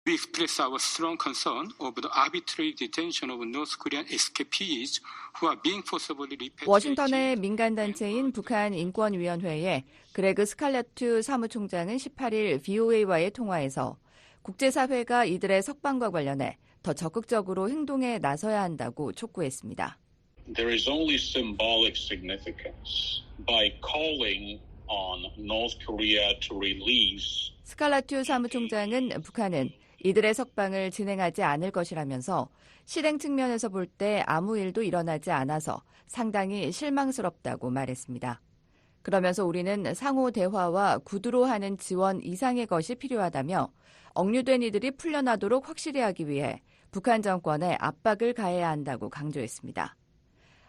We express our strong concern over the arbitrary detention of North Korean escapees who are being forcibly repatriated. 워싱턴의 민간단체인 북한인권위원회의 그레그 스칼러트 사무총장은 18일 VOA와의 통화에서 국제사회가 이들의 석방과 관련해 더 적극적으로 행동에 나서야 한다고 촉구했습니다. There is only symbolic significance by calling on North Korea to release. 스칼라튜 사무총장은 북한은 이들의 석방을 진행하지 않을 것이라면서 실행 측면에서 볼 때 아무 일도 일어나지 않아서 상당히 실망스럽다고 말했습니다. 그러면서 우리는 상호 대화와 구두로 하는 지원 이상의 것이 필요하다며 억류된 이들이 풀려나도록 확실히 하기 위해 북한 정권에 압박을 가해야 한다고 강조했습니다.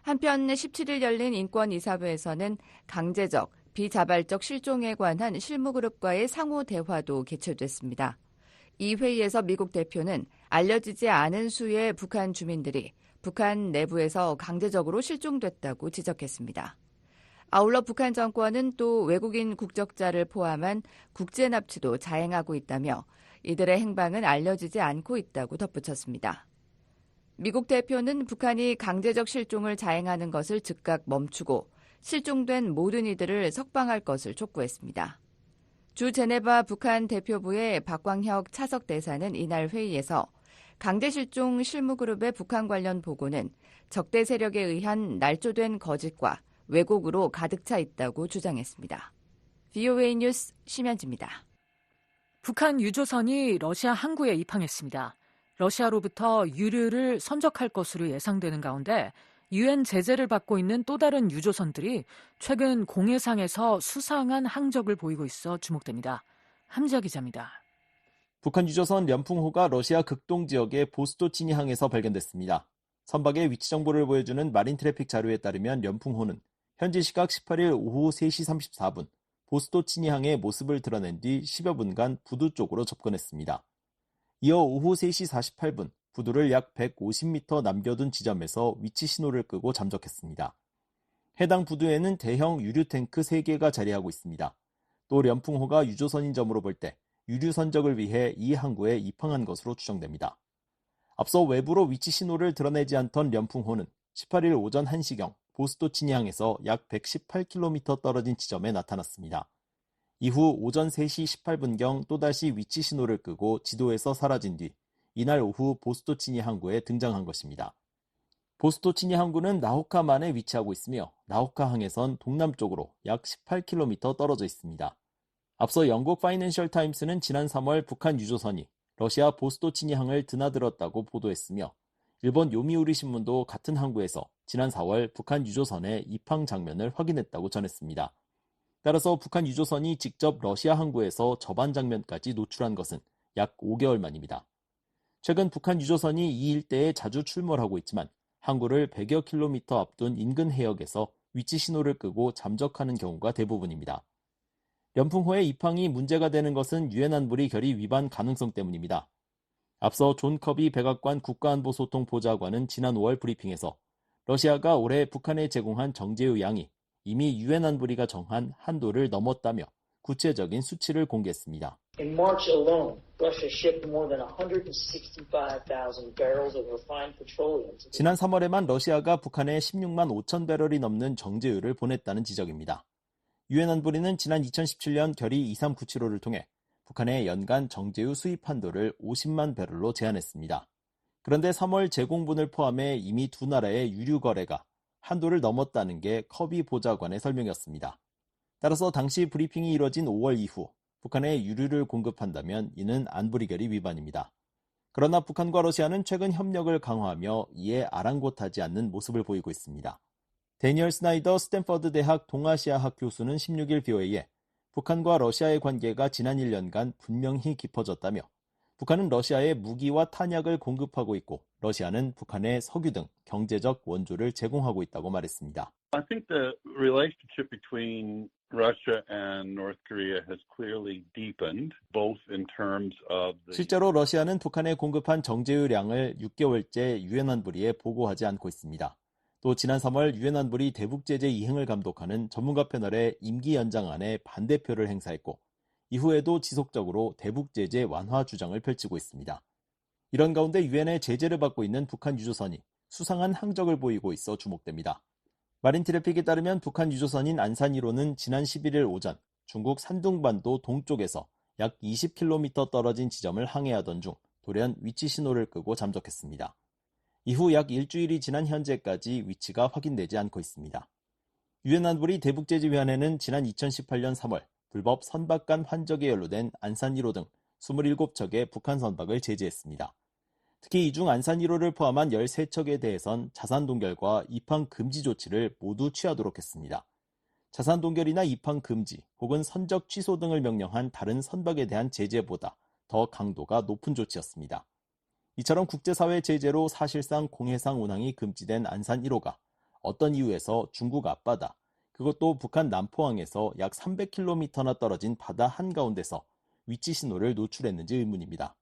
한편 17일 열린 인권이사회에서는 강제적, 비자발적 실종에 관한 실무그룹과의 상호 대화도 개최됐습니다. 이 회의에서 미국 대표는 알려지지 않은 수의 북한 주민들이 북한 내부에서 강제적으로 실종됐다고 지적했습니다. 아울러 북한 정권은 또 외국인 국적자를 포함한 국제 납치도 자행하고 있다며 이들의 행방은 알려지지 않고 있다고 덧붙였습니다. 미국 대표는 북한이 강제적 실종을 자행하는 것을 즉각 멈추고 실종된 모든 이들을 석방할 것을 촉구했습니다. 주 제네바 북한 대표부의 박광혁 차석 대사는 이날 회의에서 강제실종 실무그룹의 북한 관련 보고는 적대 세력에 의한 날조된 거짓과 왜곡으로 가득 차 있다고 주장했습니다. VOA 뉴스 심현지입니다. 북한 유조선이 러시아 항구에 입항했습니다. 러시아로부터 유류를 선적할 것으로 예상되는 가운데 유엔 제재를 받고 있는 또 다른 유조선들이 최근 공해상에서 수상한 항적을 보이고 있어 주목됩니다. 함지아 기자입니다. 북한 유조선 련풍호가 러시아 극동 지역의 보스토치니 항에서 발견됐습니다. 선박의 위치 정보를 보여주는 마린 트래픽 자료에 따르면 련풍호는 현지 시각 18일 오후 3시 34분 보스토치니 항의 모습을 드러낸 뒤 10여 분간 부두 쪽으로 접근했습니다. 이어 오후 3시 48분 부두를 약 150m 남겨둔 지점에서 위치 신호를 끄고 잠적했습니다. 해당 부두에는 대형 유류 탱크 3개가 자리하고 있습니다. 또 련풍호가 유조선인 점으로 볼 때 유류 선적을 위해 이 항구에 입항한 것으로 추정됩니다. 앞서 외부로 위치 신호를 드러내지 않던 련풍호는 18일 오전 1시경 보스토치니 항에서 약 118km 떨어진 지점에 나타났습니다. 이후 오전 3시 18분경 또다시 위치 신호를 끄고 지도에서 사라진 뒤 이날 오후 보스토치니 항구에 등장한 것입니다. 보스토치니 항구는 나호카만에 위치하고 있으며 나호카 항에선 동남쪽으로 약 18km 떨어져 있습니다. 앞서 영국 파이낸셜 타임스는 지난 3월 북한 유조선이 러시아 보스토치니 항을 드나들었다고 보도했으며 일본 요미우리 신문도 같은 항구에서 지난 4월 북한 유조선의 입항 장면을 확인했다고 전했습니다. 따라서 북한 유조선이 직접 러시아 항구에서 접안 장면까지 노출한 것은 약 5개월 만입니다. 최근 북한 유조선이 이 일대에 자주 출몰하고 있지만 항구를 100여 킬로미터 앞둔 인근 해역에서 위치 신호를 끄고 잠적하는 경우가 대부분입니다. 련풍호의 입항이 문제가 되는 것은 유엔 안보리 결의 위반 가능성 때문입니다. 앞서 존 커비 백악관 국가안보소통 보좌관은 지난 5월 브리핑에서 러시아가 올해 북한에 제공한 정제유 양이 이미 유엔 안보리가 정한 한도를 넘었다며 구체적인 수치를 공개했습니다. In March alone, Russia shipped more than 165,000 barrels of refined petroleum. 지난 3월에만 러시아가 북한에 16만 5천 배럴이 넘는 정제유를 보냈다는 지적입니다. 유엔 안보리는 지난 2017년 결의 2397호를 통해 북한의 연간 정제유 수입 한도를 50만 배럴로 제한했습니다. 그런데 3월 제공분을 포함해 이미 두 나라의 유류 거래가 한도를 넘었다는 게 커비 보좌관의 설명이었습니다. 따라서 당시 브리핑이 이뤄진 5월 이후 북한에 유류를 공급한다면 이는 안보리 결의 위반입니다. 그러나 북한과 러시아는 최근 협력을 강화하며 이에 아랑곳하지 않는 모습을 보이고 있습니다. 데니얼 스나이더 스탠퍼드 대학 동아시아학 교수는 16일 BOA에 북한과 러시아의 관계가 지난 1년간 분명히 깊어졌다며 북한은 러시아에 무기와 탄약을 공급하고 있고 러시아는 북한에 석유 등 경제적 원조를 제공하고 있다고 말했습니다. I think the relationship between Russia and North Korea has clearly deepened, both in terms of the... 실제로 러시아는 북한에 공급한 정제유량을 6개월째 유엔 안보리에 보고하지 않고 있습니다. 또 지난 3월 유엔 안보리 대북제재 이행을 감독하는 전문가 패널의 임기 연장안에 반대표를 행사했고 이후에도 지속적으로 대북제재 완화 주장을 펼치고 있습니다. 이런 가운데 유엔의 제재를 받고 있는 북한 유조선이 수상한 항적을 보이고 있어 주목됩니다. 마린 트래픽에 따르면 북한 유조선인 안산 1호는 지난 11일 오전 중국 산둥반도 동쪽에서 약 20km 떨어진 지점을 항해하던 중 돌연 위치 신호를 끄고 잠적했습니다. 이후 약 일주일이 지난 현재까지 위치가 확인되지 않고 있습니다. 유엔 안보리 대북제재위원회는 지난 2018년 3월 불법 선박 간 환적에 연루된 안산 1호 등 27척의 북한 선박을 제재했습니다. 특히 이 중 안산 1호를 포함한 13척에 대해선 자산 동결과 입항 금지 조치를 모두 취하도록 했습니다. 자산 동결이나 입항 금지 혹은 선적 취소 등을 명령한 다른 선박에 대한 제재보다 더 강도가 높은 조치였습니다. 이처럼 국제사회 제재로 사실상 공해상 운항이 금지된 안산 1호가 어떤 이유에서 중국 앞바다, 그것도 북한 남포항에서 약 300km나 떨어진 바다 한가운데서 위치 신호를 노출했는지 의문입니다.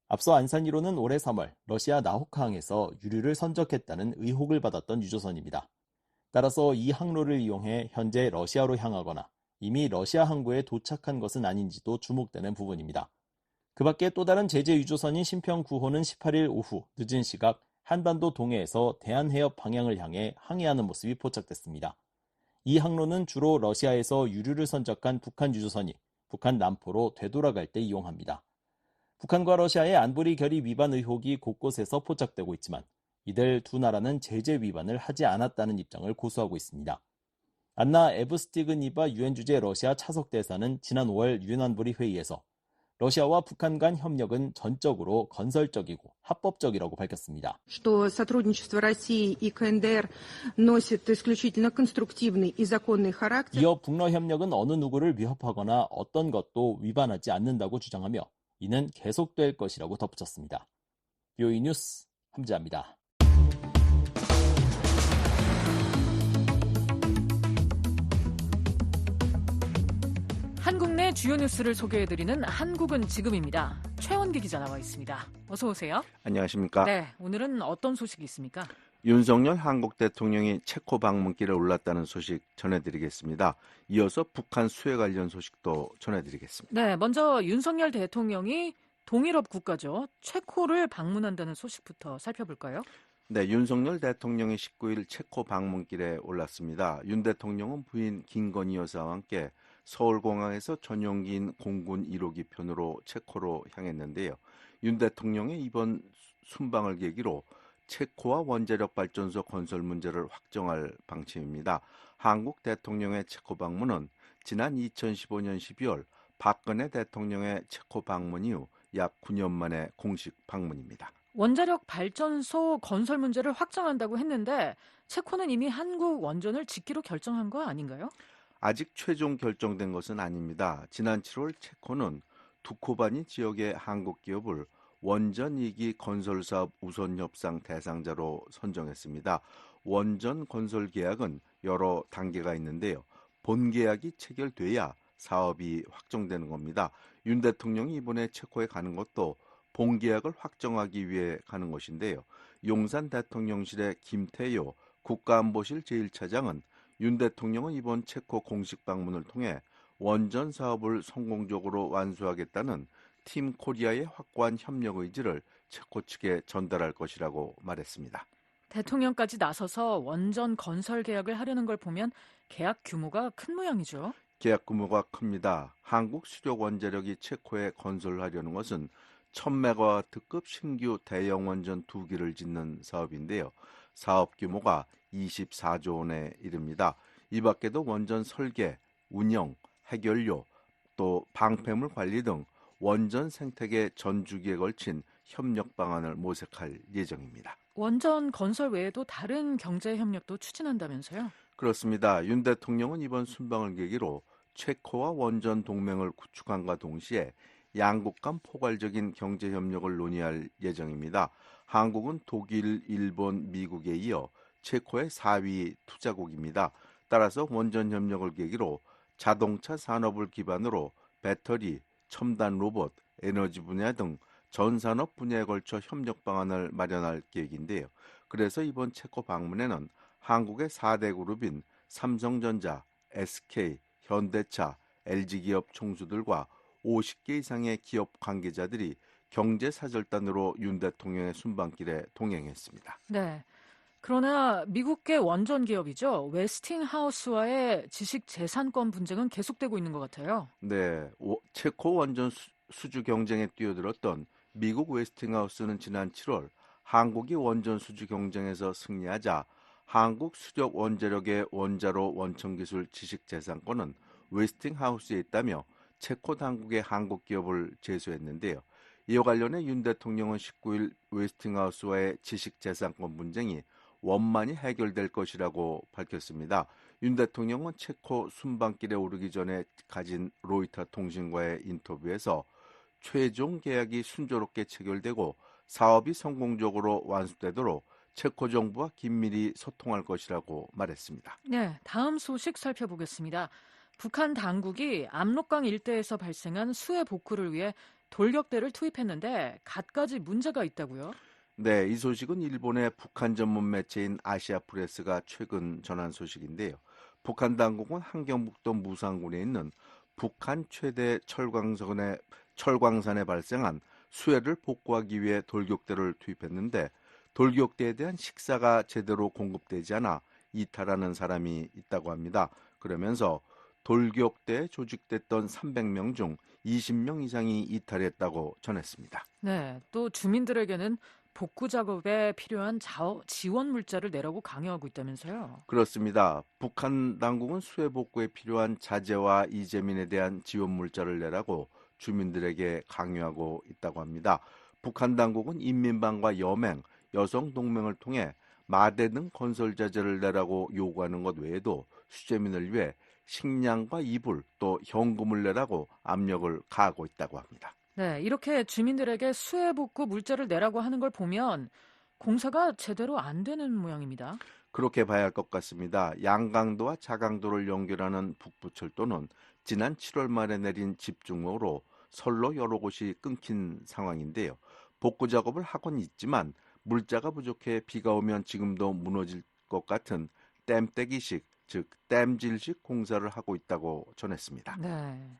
앞서 안산 1호는 올해 3월 러시아 나호카항에서 유류를 선적했다는 의혹을 받았던 유조선입니다. 따라서 이 항로를 이용해 현재 러시아로 향하거나 이미 러시아 항구에 도착한 것은 아닌지도 주목되는 부분입니다. 그 밖에 또 다른 제재 유조선인 신평 9호는 18일 오후 늦은 시각 한반도 동해에서 대한해협 방향을 향해 항해하는 모습이 포착됐습니다. 이 항로는 주로 러시아에서 유류를 선적한 북한 유조선이 북한 남포로 되돌아갈 때 이용합니다. 북한과 러시아의 안보리 결의 위반 의혹이 곳곳에서 포착되고 있지만 이들 두 나라는 제재 위반을 하지 않았다는 입장을 고수하고 있습니다. 안나 에브스티그니바 유엔 주재 러시아 차석 대사는 지난 5월 유엔 안보리 회의에서 러시아와 북한 간 협력은 전적으로 건설적이고 합법적이라고 밝혔습니다. что сотрудничество России и КНДР носит исключительно конструктивный и законный характер. 이어 북러 협력은 어느 누구를 위협하거나 어떤 것도 위반하지 않는다고 주장하며 이는 계속될 것이라고 덧붙였습니다. VOA 뉴스 함지아입니다. 한국 내 주요 뉴스를 소개해드리는 한국은 지금입니다. 최원기 기자 나와 있습니다. 어서 오세요. 안녕하십니까? 네, 오늘은 어떤 소식이 있습니까? 윤석열 한국 대통령이 체코 방문길에 올랐다는 소식 전해드리겠습니다. 이어서 북한 수해 관련 소식도 전해드리겠습니다. 네, 먼저 윤석열 대통령이 동일업 국가죠. 체코를 방문한다는 소식부터 살펴볼까요? 네, 윤석열 대통령이 19일 체코 방문길에 올랐습니다. 윤 대통령은 부인 김건희 여사와 함께 서울공항에서 전용기인 공군 1호기 편으로 체코로 향했는데요. 윤 대통령의 이번 순방을 계기로 체코와 원자력 발전소 건설 문제를 확정할 방침입니다. 한국 대통령의 체코 방문은 지난 2015년 12월 박근혜 대통령의 체코 방문 이후 약 9년 만에 공식 방문입니다. 원자력 발전소 건설 문제를 확정한다고 했는데 체코는 이미 한국 원전을 짓기로 결정한 거 아닌가요? 아직 최종 결정된 것은 아닙니다. 지난 7월 체코는 두코바니 지역의 한국 기업을 원전 2기 건설 사업 우선 협상 대상자로 선정했습니다. 원전 건설 계약은 여러 단계가 있는데요. 본 계약이 체결돼야 사업이 확정되는 겁니다. 윤 대통령이 이번에 체코에 가는 것도 본 계약을 확정하기 위해 가는 것인데요. 용산 대통령실의 김태효 국가안보실 제1차장은 윤 대통령은 이번 체코 공식 방문을 통해 원전 사업을 성공적으로 완수하겠다는 팀 코리아의 확고한 협력 의지를 체코 측에 전달할 것이라고 말했습니다. 대통령까지 나서서 원전 건설 계약을 하려는 걸 보면 계약 규모가 큰 모양이죠. 계약 규모가 큽니다. 한국 수력 원자력이 체코에 건설하려는 것은 1000메가와트급 신규 대형 원전 2기를 짓는 사업인데요. 사업 규모가 24조 원에 이릅니다. 이 밖에도 원전 설계, 운영, 해결료, 또 방패물 관리 등 원전 생태계 전 주기에 걸친 협력 방안을 모색할 예정입니다. 원전 건설 외에도 다른 경제 협력도 추진한다면서요? 그렇습니다. 윤 대통령은 이번 순방을 계기로 체코와 원전 동맹을 구축함과 동시에 양국 간 포괄적인 경제 협력을 논의할 예정입니다. 한국은 독일, 일본, 미국에 이어 체코의 4위 투자국입니다. 따라서 원전 협력을 계기로 자동차 산업을 기반으로 배터리, 첨단 로봇, 에너지 분야 등 전 산업 분야에 걸쳐 협력 방안을 마련할 계획인데요. 그래서 이번 체코 방문에는 한국의 4대 그룹인 삼성전자, SK, 현대차, LG기업 총수들과 50개 이상의 기업 관계자들이 경제사절단으로 윤 대통령의 순방길에 동행했습니다. 네. 그러나 미국계 원전 기업이죠. 웨스팅하우스와의 지식재산권 분쟁은 계속되고 있는 것 같아요. 네. 체코 원전 수주 경쟁에 뛰어들었던 미국 웨스팅하우스는 지난 7월 한국이 원전 수주 경쟁에서 승리하자 한국 수력 원자력의 원자로 원천기술 지식재산권은 웨스팅하우스에 있다며 체코 당국의 한국 기업을 제소했는데요. 이와 관련해 윤 대통령은 19일 웨스팅하우스와의 지식재산권 분쟁이 원만히 해결될 것이라고 밝혔습니다. 윤 대통령은 체코 순방길에 오르기 전에 가진 로이터 통신과의 인터뷰에서 최종 계약이 순조롭게 체결되고 사업이 성공적으로 완수되도록 체코 정부와 긴밀히 소통할 것이라고 말했습니다. 네, 다음 소식 살펴보겠습니다. 북한 당국이 압록강 일대에서 발생한 수해 복구를 위해 돌격대를 투입했는데 갖가지 문제가 있다고요? 네, 이 소식은 일본의 북한 전문 매체인 아시아프레스가 최근 전한 소식인데요. 북한 당국은 함경북도 무산군에 있는 북한 최대 철광산에 발생한 수해를 복구하기 위해 돌격대를 투입했는데 돌격대에 대한 식사가 제대로 공급되지 않아 이탈하는 사람이 있다고 합니다. 그러면서 돌격대에 조직됐던 300명 중 20명 이상이 이탈했다고 전했습니다. 네, 또 주민들에게는 복구 작업에 필요한 지원 물자를 내라고 강요하고 있다면서요? 그렇습니다. 북한 당국은 수해 복구에 필요한 자재와 이재민에 대한 지원 물자를 내라고 주민들에게 강요하고 있다고 합니다. 북한 당국은 인민방과 여맹, 여성동맹을 통해 마대 등 건설자재를 내라고 요구하는 것 외에도 수재민을 위해 식량과 이불 또 현금을 내라고 압력을 가하고 있다고 합니다. 네, 이렇게 주민들에게 수해복구 물자를 내라고 하는 걸 보면 공사가 제대로 안 되는 모양입니다. 그렇게 봐야 할 것 같습니다. 양강도와 자강도를 연결하는 북부철도는 지난 7월 말에 내린 집중호우로 선로 여러 곳이 끊긴 상황인데요. 복구 작업을 하고는 있지만 물자가 부족해 비가 오면 지금도 무너질 것 같은 댐떼기식, 즉 댐질식 공사를 하고 있다고 전했습니다. 네.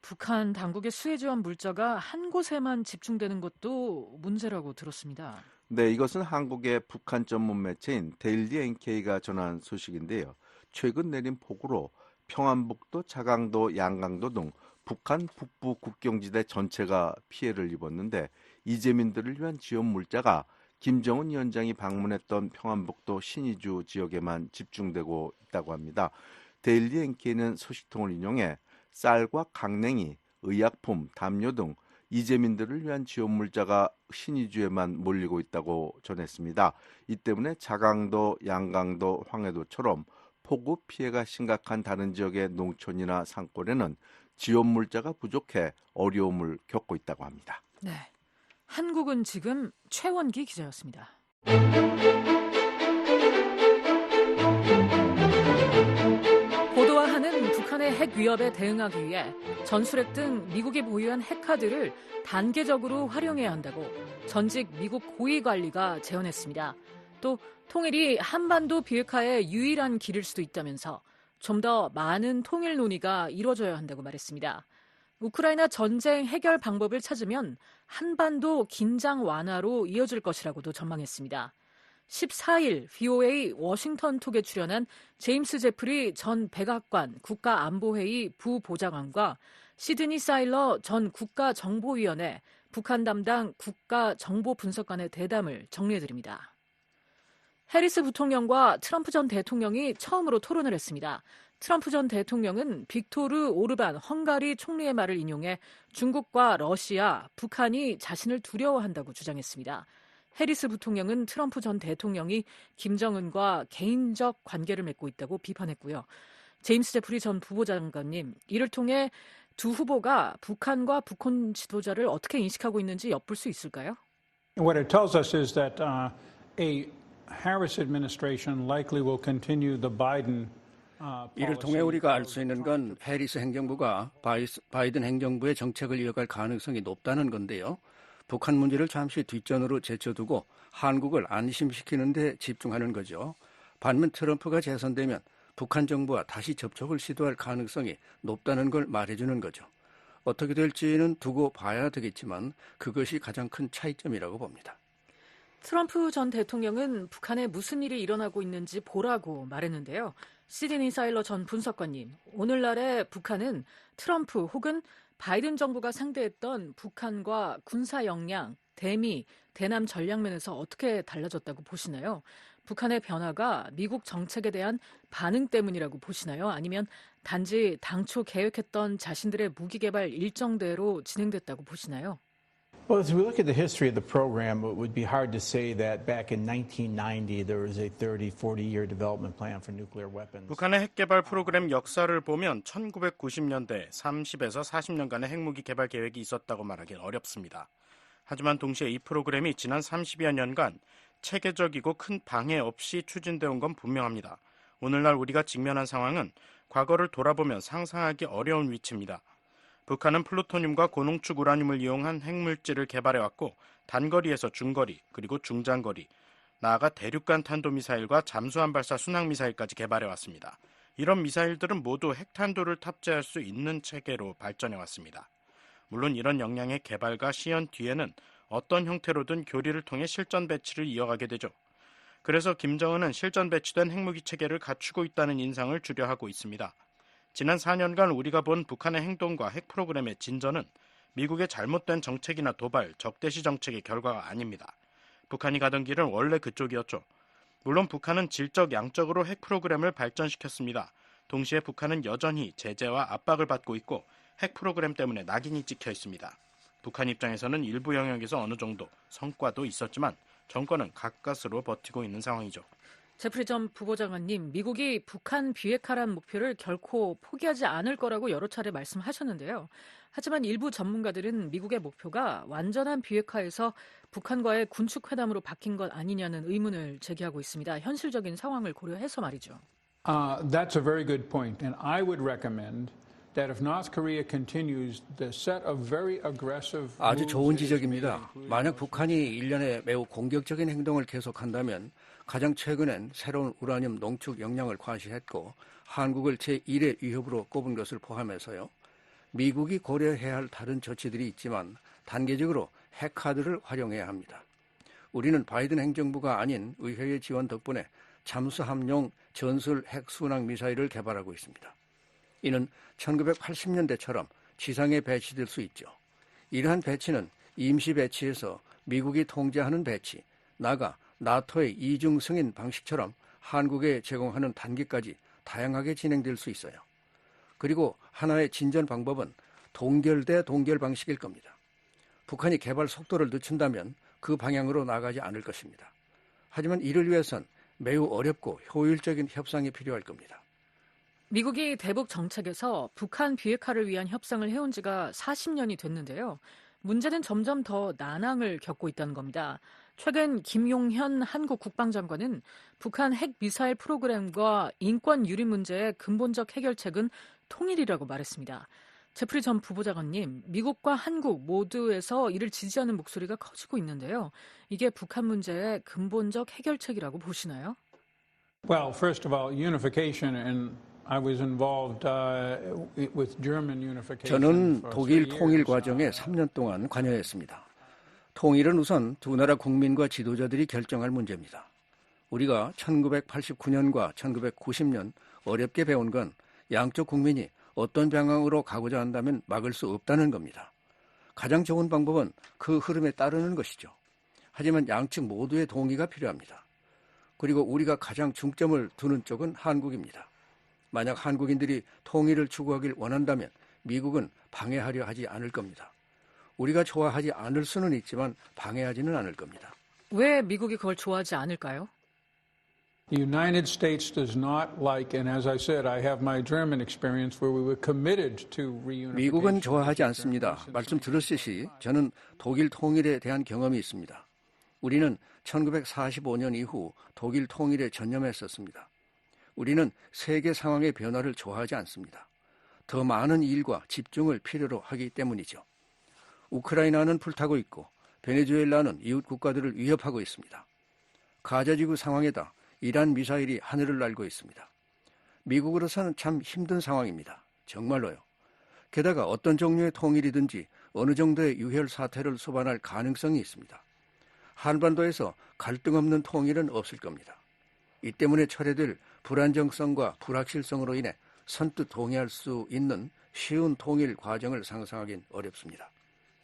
북한 당국의 수해 지원 물자가 한 곳에만 집중되는 것도 문제라고 들었습니다. 네, 이것은 한국의 북한 전문 매체인 데일리 NK가 전한 소식인데요. 최근 내린 폭우로 평안북도, 자강도, 양강도 등 북한 북부 국경지대 전체가 피해를 입었는데 이재민들을 위한 지원 물자가 김정은 위원장이 방문했던 평안북도 신의주 지역에만 집중되고 있다고 합니다. 데일리 NK는 소식통을 인용해 쌀과 강냉이, 의약품, 담요 등 이재민들을 위한 지원 물자가 신의주에만 몰리고 있다고 전했습니다. 이 때문에 자강도, 양강도, 황해도처럼 폭우 피해가 심각한 다른 지역의 농촌이나 산골에는 지원 물자가 부족해 어려움을 겪고 있다고 합니다. 네, 한국은 지금 최원기 기자였습니다. 고도화하는 북한의 핵 위협에 대응하기 위해 전술핵 등 미국이 보유한 핵카드를 단계적으로 활용해야 한다고 전직 미국 고위관리가 제언했습니다. 또 통일이 한반도 비핵화의 유일한 길일 수도 있다면서 좀 더 많은 통일 논의가 이루어져야 한다고 말했습니다. 우크라이나 전쟁 해결 방법을 찾으면 한반도 긴장 완화로 이어질 것이라고도 전망했습니다. 14일 VOA 워싱턴 톡에 출연한 제임스 제프리 전 백악관 국가안보회의 부보좌관과 시드니 사일러 전 국가정보위원회 북한 담당 국가정보분석관의 대담을 정리해드립니다. 해리스 부통령과 트럼프 전 대통령이 처음으로 토론을 했습니다. 트럼프 전 대통령은 빅토르 오르반 헝가리 총리의 말을 인용해 중국과 러시아, 북한이 자신을 두려워한다고 주장했습니다. 해리스 부통령은 트럼프 전 대통령이 김정은과 개인적 관계를 맺고 있다고 비판했고요. 제임스 제프리 전 부보장관님, 이를 통해 두 후보가 북한과 북한 지도자를 어떻게 인식하고 있는지 엿볼 수 있을까요? What it tells us is that a Harris administration likely will continue the Biden 이를 통해 우리가 알 수 있는 건 해리스 행정부가 바이든 행정부의 정책을 이어갈 가능성이 높다는 건데요. 북한 문제를 잠시 뒷전으로 제쳐두고 한국을 안심시키는 데 집중하는 거죠. 반면 트럼프가 재선되면 북한 정부와 다시 접촉을 시도할 가능성이 높다는 걸 말해주는 거죠. 어떻게 될지는 두고 봐야 되겠지만 그것이 가장 큰 차이점이라고 봅니다. 트럼프 전 대통령은 북한에 무슨 일이 일어나고 있는지 보라고 말했는데요. 시드니 사일러 전 분석관님, 오늘날의 북한은 트럼프 혹은 바이든 정부가 상대했던 북한과 군사 역량, 대미, 대남 전략면에서 어떻게 달라졌다고 보시나요? 북한의 변화가 미국 정책에 대한 반응 때문이라고 보시나요? 아니면 단지 당초 계획했던 자신들의 무기 개발 일정대로 진행됐다고 보시나요? Well, as we look at the history of the program, it would be hard to say that back in 1990 there was a 30, 40-year development plan for nuclear weapons. 북한의 핵 개발 프로그램 역사를 보면 1990년대 30에서 40년간의 핵무기 개발 계획이 있었다고 말하기는 어렵습니다. 하지만 동시에 이 프로그램이 지난 30여 년간 체계적이고 큰 방해 없이 추진되어 온 건 분명합니다. 오늘날 우리가 직면한 상황은 과거를 돌아보면 상상하기 어려운 위치입니다. 북한은 플루토늄과 고농축 우라늄을 이용한 핵물질을 개발해왔고 단거리에서 중거리 그리고 중장거리, 나아가 대륙간 탄도미사일과 잠수함 발사 순항미사일까지 개발해왔습니다. 이런 미사일들은 모두 핵탄두를 탑재할 수 있는 체계로 발전해왔습니다. 물론 이런 역량의 개발과 시연 뒤에는 어떤 형태로든 교리를 통해 실전 배치를 이어가게 되죠. 그래서 김정은은 실전 배치된 핵무기 체계를 갖추고 있다는 인상을 주려하고 있습니다. 지난 4년간 우리가 본 북한의 행동과 핵 프로그램의 진전은 미국의 잘못된 정책이나 도발, 적대시 정책의 결과가 아닙니다. 북한이 가던 길은 원래 그쪽이었죠. 물론 북한은 질적, 양적으로 핵 프로그램을 발전시켰습니다. 동시에 북한은 여전히 제재와 압박을 받고 있고 핵 프로그램 때문에 낙인이 찍혀 있습니다. 북한 입장에서는 일부 영역에서 어느 정도 성과도 있었지만 정권은 가까스로 버티고 있는 상황이죠. 제프리 전 부부장관님, 미국이 북한 비핵화란 목표를 결코 포기하지 않을 거라고 여러 차례 말씀하셨는데요. 하지만 일부 전문가들은 미국의 목표가 완전한 비핵화에서 북한과의 군축회담으로 바뀐 것 아니냐는 의문을 제기하고 있습니다. 현실적인 상황을 고려해서 말이죠. That's a very good point, and I would recommend that if North Korea continues the set of very aggressive 아주 좋은 지적입니다. 만약 북한이 일련의 매우 공격적인 행동을 계속한다면 가장 최근엔 새로운 우라늄 농축 역량을 과시했고 한국을 제1의 위협으로 꼽은 것을 포함해서요. 미국이 고려해야 할 다른 조치들이 있지만 단계적으로 핵카드를 활용해야 합니다. 우리는 바이든 행정부가 아닌 의회의 지원 덕분에 잠수함용 전술 핵순항 미사일을 개발하고 있습니다. 이는 1980년대처럼 지상에 배치될 수 있죠. 이러한 배치는 임시 배치에서 미국이 통제하는 배치, 나아가 나토의 이중 승인 방식처럼 한국에 제공하는 단계까지 다양하게 진행될 수 있어요. 그리고 하나의 진전 방법은 동결 대 동결 방식일 겁니다. 북한이 개발 속도를 늦춘다면 그 방향으로 나가지 않을 것입니다. 하지만 이를 위해선 매우 어렵고 효율적인 협상이 필요할 겁니다. 미국이 대북 정책에서 북한 비핵화를 위한 협상을 해온 지가 40년이 됐는데요. 문제는 점점 더 난항을 겪고 있다는 겁니다. 최근 김용현 한국 국방장관은 북한 핵 미사일 프로그램과 인권 유린 문제의 근본적 해결책은 통일이라고 말했습니다. 제프리 전 부부장관님, 미국과 한국 모두에서 이를 지지하는 목소리가 커지고 있는데요. 이게 북한 문제의 근본적 해결책이라고 보시나요? Well, first of all, unification, and I was involved with German unification. 저는 독일 통일 과정에 3년 동안 관여했습니다. 통일은 우선 두 나라 국민과 지도자들이 결정할 문제입니다. 우리가 1989년과 1990년 어렵게 배운 건 양쪽 국민이 어떤 방향으로 가고자 한다면 막을 수 없다는 겁니다. 가장 좋은 방법은 그 흐름에 따르는 것이죠. 하지만 양측 모두의 동의가 필요합니다. 그리고 우리가 가장 중점을 두는 쪽은 한국입니다. 만약 한국인들이 통일을 추구하길 원한다면 미국은 방해하려 하지 않을 겁니다. 우리가 좋아하지 않을 수는 있지만 방해하지는 않을 겁니다. 왜 미국이 그걸 좋아하지 않을까요? The United States does not like, and as I said, I have my German experience where we were committed to reunification. 미국은 좋아하지 않습니다. 말씀 들으시듯이 저는 독일 통일에 대한 경험이 있습니다. 우리는 1945년 이후 독일 통일에 전념했었습니다. 우리는 세계 상황의 변화를 좋아하지 않습니다. 더 많은 일과 집중을 필요로 하기 때문이죠. 우크라이나는 불타고 있고 베네수엘라는 이웃 국가들을 위협하고 있습니다. 가자지구 상황에다 이란 미사일이 하늘을 날고 있습니다. 미국으로서는 참 힘든 상황입니다. 정말로요. 게다가 어떤 종류의 통일이든지 어느 정도의 유혈 사태를 소반할 가능성이 있습니다. 한반도에서 갈등 없는 통일은 없을 겁니다. 이 때문에 철회될 불안정성과 불확실성으로 인해 선뜻 동의할 수 있는 쉬운 통일 과정을 상상하긴 어렵습니다.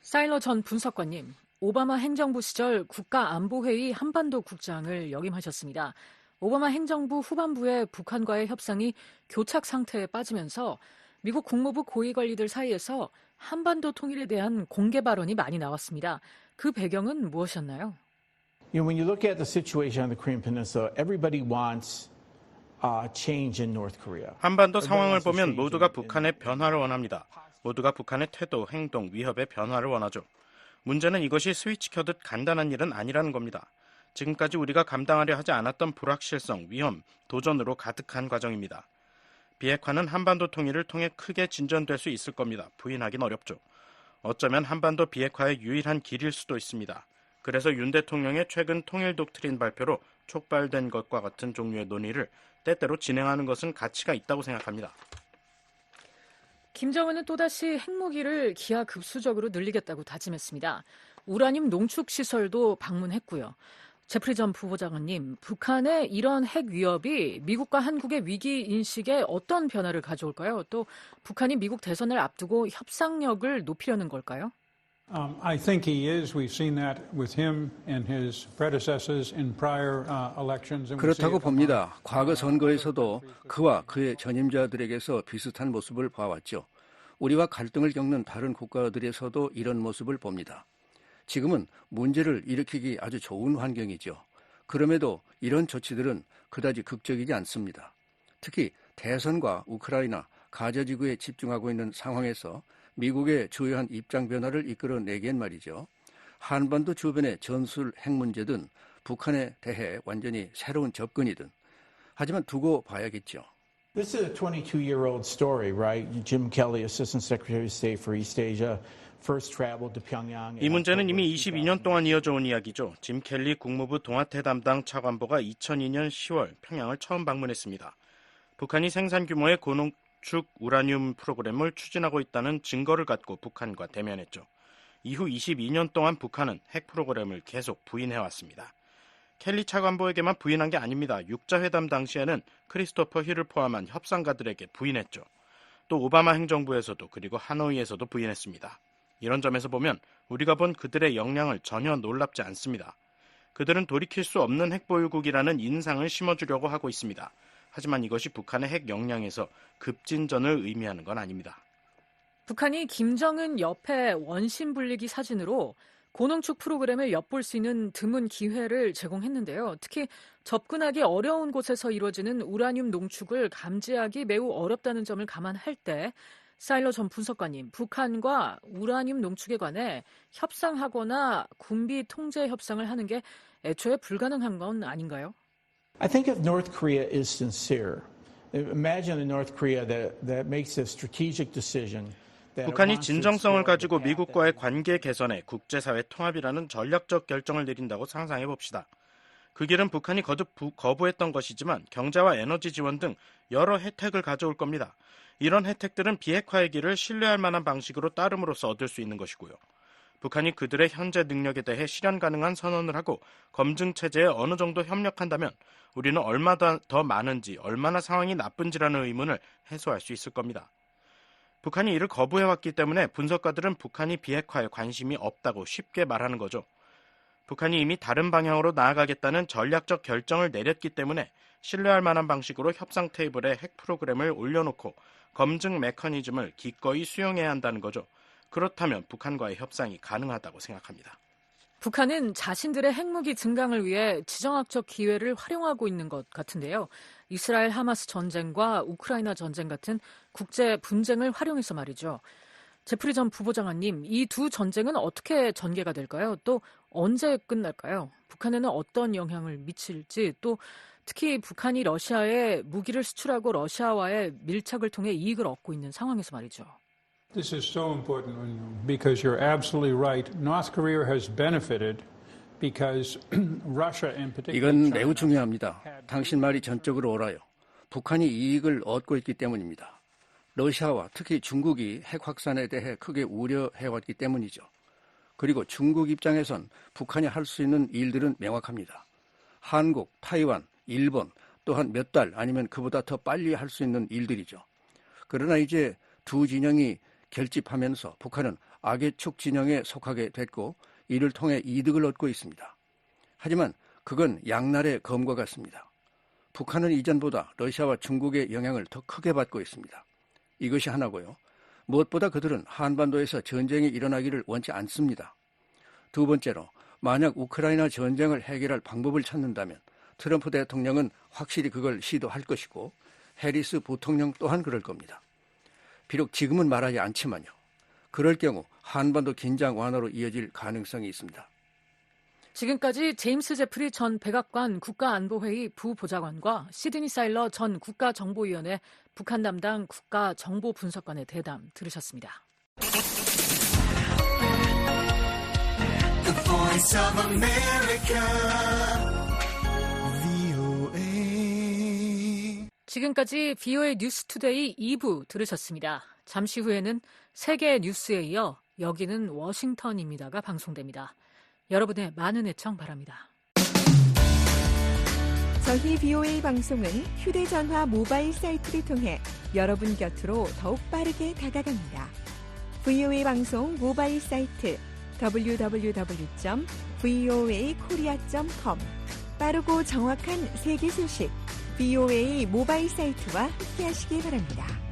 사일러 전 분석관님, 오바마 행정부 시절 국가안보회의 한반도 국장을 역임하셨습니다. 오바마 행정부 후반부에 북한과의 협상이 교착 상태에 빠지면서 미국 국무부 고위 관리들 사이에서 한반도 통일에 대한 공개 발언이 많이 나왔습니다. 그 배경은 무엇이었나요? When you look at the situation on the Korean Peninsula, everybody wants change in North Korea. 한반도 상황을 보면 모두가 북한의 변화를 원합니다. 모두가 북한의 태도, 행동, 위협의 변화를 원하죠. 문제는 이것이 스위치 켜듯 간단한 일은 아니라는 겁니다. 지금까지 우리가 감당하려 하지 않았던 불확실성, 위험, 도전으로 가득한 과정입니다. 비핵화는 한반도 통일을 통해 크게 진전될 수 있을 겁니다. 부인하긴 어렵죠. 어쩌면 한반도 비핵화의 유일한 길일 수도 있습니다. 그래서 윤 대통령의 최근 통일 독트린 발표로 촉발된 것과 같은 종류의 논의를 때때로 진행하는 것은 가치가 있다고 생각합니다. 김정은은 또다시 핵무기를 기하급수적으로 늘리겠다고 다짐했습니다. 우라늄 농축시설도 방문했고요. 제프리 전 부부장관님, 북한의 이런 핵 위협이 미국과 한국의 위기 인식에 어떤 변화를 가져올까요? 또 북한이 미국 대선을 앞두고 협상력을 높이려는 걸까요? I think he is. We've seen that with him and his predecessors in prior elections. 그렇다고 봅니다. 과거 선거에서도 그와 그의 전임자들에게서 비슷한 모습을 봐왔죠. 우리와 갈등을 겪는 다른 국가들에서도 이런 모습을 봅니다. 지금은 문제를 일으키기 아주 좋은 환경이죠. 그럼에도 이런 조치들은 그다지 극적이지 않습니다. 특히 대선과 우크라이나, 가자지구에 집중하고 있는 상황에서 미국의 주요한 입장 변화를 이끌어내기엔 말이죠. 한반도 주변의 전술 핵 문제든 북한에 대해 완전히 새로운 접근이든 하지만 두고 봐야겠죠. This is a 22-year-old story, right? Jim Kelly, Assistant Secretary of State for East Asia, first traveled to Pyongyang. 이 문제는 이미 22년 동안 이어져 온 이야기죠. 짐 켈리 국무부 동아태 담당 차관보가 2002년 10월 평양을 처음 방문했습니다. 북한이 생산 규모의 고농축 우라늄 프로그램을 추진하고 있다는 증거를 갖고 북한과 대면했죠. 이후 22년 동안 북한은 핵 프로그램을 계속 부인해왔습니다. 켈리 차관보에게만 부인한 게 아닙니다. 육자회담 당시에는 크리스토퍼 힐을 포함한 협상가들에게 부인했죠. 또 오바마 행정부에서도 그리고 하노이에서도 부인했습니다. 이런 점에서 보면 우리가 본 그들의 역량을 전혀 놀랍지 않습니다. 그들은 돌이킬 수 없는 핵보유국이라는 인상을 심어주려고 하고 있습니다. 하지만 이것이 북한의 핵 역량에서 급진전을 의미하는 건 아닙니다. 북한이 김정은 옆에 원심 불리기 사진으로 고농축 프로그램을 엿볼 수 있는 드문 기회를 제공했는데요. 특히 접근하기 어려운 곳에서 이루어지는 우라늄 농축을 감지하기 매우 어렵다는 점을 감안할 때 사일러 전 분석관님, 북한과 우라늄 농축에 관해 협상하거나 군비 통제 협상을 하는 게 애초에 불가능한 건 아닌가요? I think if North Korea is sincere, imagine a North Korea that makes a strategic decision. 북한이 진정성을 가지고 미국과의 관계 개선에 국제사회 통합이라는 전략적 결정을 내린다고 상상해 봅시다. 그 길은 북한이 거듭 거부했던 것이지만 경제와 에너지 지원 등 여러 혜택을 가져올 겁니다. 이런 혜택들은 비핵화의 길을 신뢰할 만한 방식으로 따름으로써 얻을 수 있는 것이고요. 북한이 그들의 현재 능력에 대해 실현 가능한 선언을 하고 검증 체제에 어느 정도 협력한다면 우리는 얼마나 더 많은지, 얼마나 상황이 나쁜지라는 의문을 해소할 수 있을 겁니다. 북한이 이를 거부해왔기 때문에 분석가들은 북한이 비핵화에 관심이 없다고 쉽게 말하는 거죠. 북한이 이미 다른 방향으로 나아가겠다는 전략적 결정을 내렸기 때문에 신뢰할 만한 방식으로 협상 테이블에 핵 프로그램을 올려놓고 검증 메커니즘을 기꺼이 수용해야 한다는 거죠. 그렇다면 북한과의 협상이 가능하다고 생각합니다. 북한은 자신들의 핵무기 증강을 위해 지정학적 기회를 활용하고 있는 것 같은데요. 이스라엘 하마스 전쟁과 우크라이나 전쟁 같은 국제 분쟁을 활용해서 말이죠. 제프리 전 부보장관님, 이 두 전쟁은 어떻게 전개가 될까요? 또 언제 끝날까요? 북한에는 어떤 영향을 미칠지, 또 특히 북한이 러시아에 무기를 수출하고 러시아와의 밀착을 통해 이익을 얻고 있는 상황에서 말이죠. This is so important because you're absolutely right. North Korea has benefited because Russia in particular. 이건 매우 중요합니다. 당신 말이 전적으로 옳아요. 북한이 이익을 얻고 있기 때문입니다. 러시아와 특히 중국이 핵 확산에 대해 크게 우려해왔기 때문이죠. 그리고 중국 입장에선 북한이 할 수 있는 일들은 명확합니다. 한국, 타이완, 일본 또한 몇 달 아니면 그보다 더 빨리 할 수 있는 일들이죠. 그러나 이제 두 진영이 결집하면서 북한은 악의 축 진영에 속하게 됐고 이를 통해 이득을 얻고 있습니다. 하지만 그건 양날의 검과 같습니다. 북한은 이전보다 러시아와 중국의 영향을 더 크게 받고 있습니다. 이것이 하나고요. 무엇보다 그들은 한반도에서 전쟁이 일어나기를 원치 않습니다. 두 번째로 만약 우크라이나 전쟁을 해결할 방법을 찾는다면 트럼프 대통령은 확실히 그걸 시도할 것이고 해리스 부통령 또한 그럴 겁니다. 비록 지금은 말하지 않지만요. 그럴 경우 한반도 긴장 완화로 이어질 가능성이 있습니다. 지금까지 제임스 제프리 전 백악관 국가안보회의 부보좌관과 시드니 사일러 전 국가정보위원회 북한 담당 국가정보분석관의 대담 들으셨습니다. The Voice of America, VOA. 지금까지 VOA 뉴스투데이 2부 들으셨습니다. 잠시 후에는 세계 뉴스에 이어 여기는 워싱턴입니다가 방송됩니다. 여러분의 많은 애청 바랍니다. 저희 VOA 방송은 휴대전화 모바일 사이트를 통해 여러분 곁으로 더욱 빠르게 다가갑니다. VOA 방송 모바일 사이트 www.voakorea.com 빠르고 정확한 세계 소식 VOA 모바일 사이트와 함께하시기 바랍니다.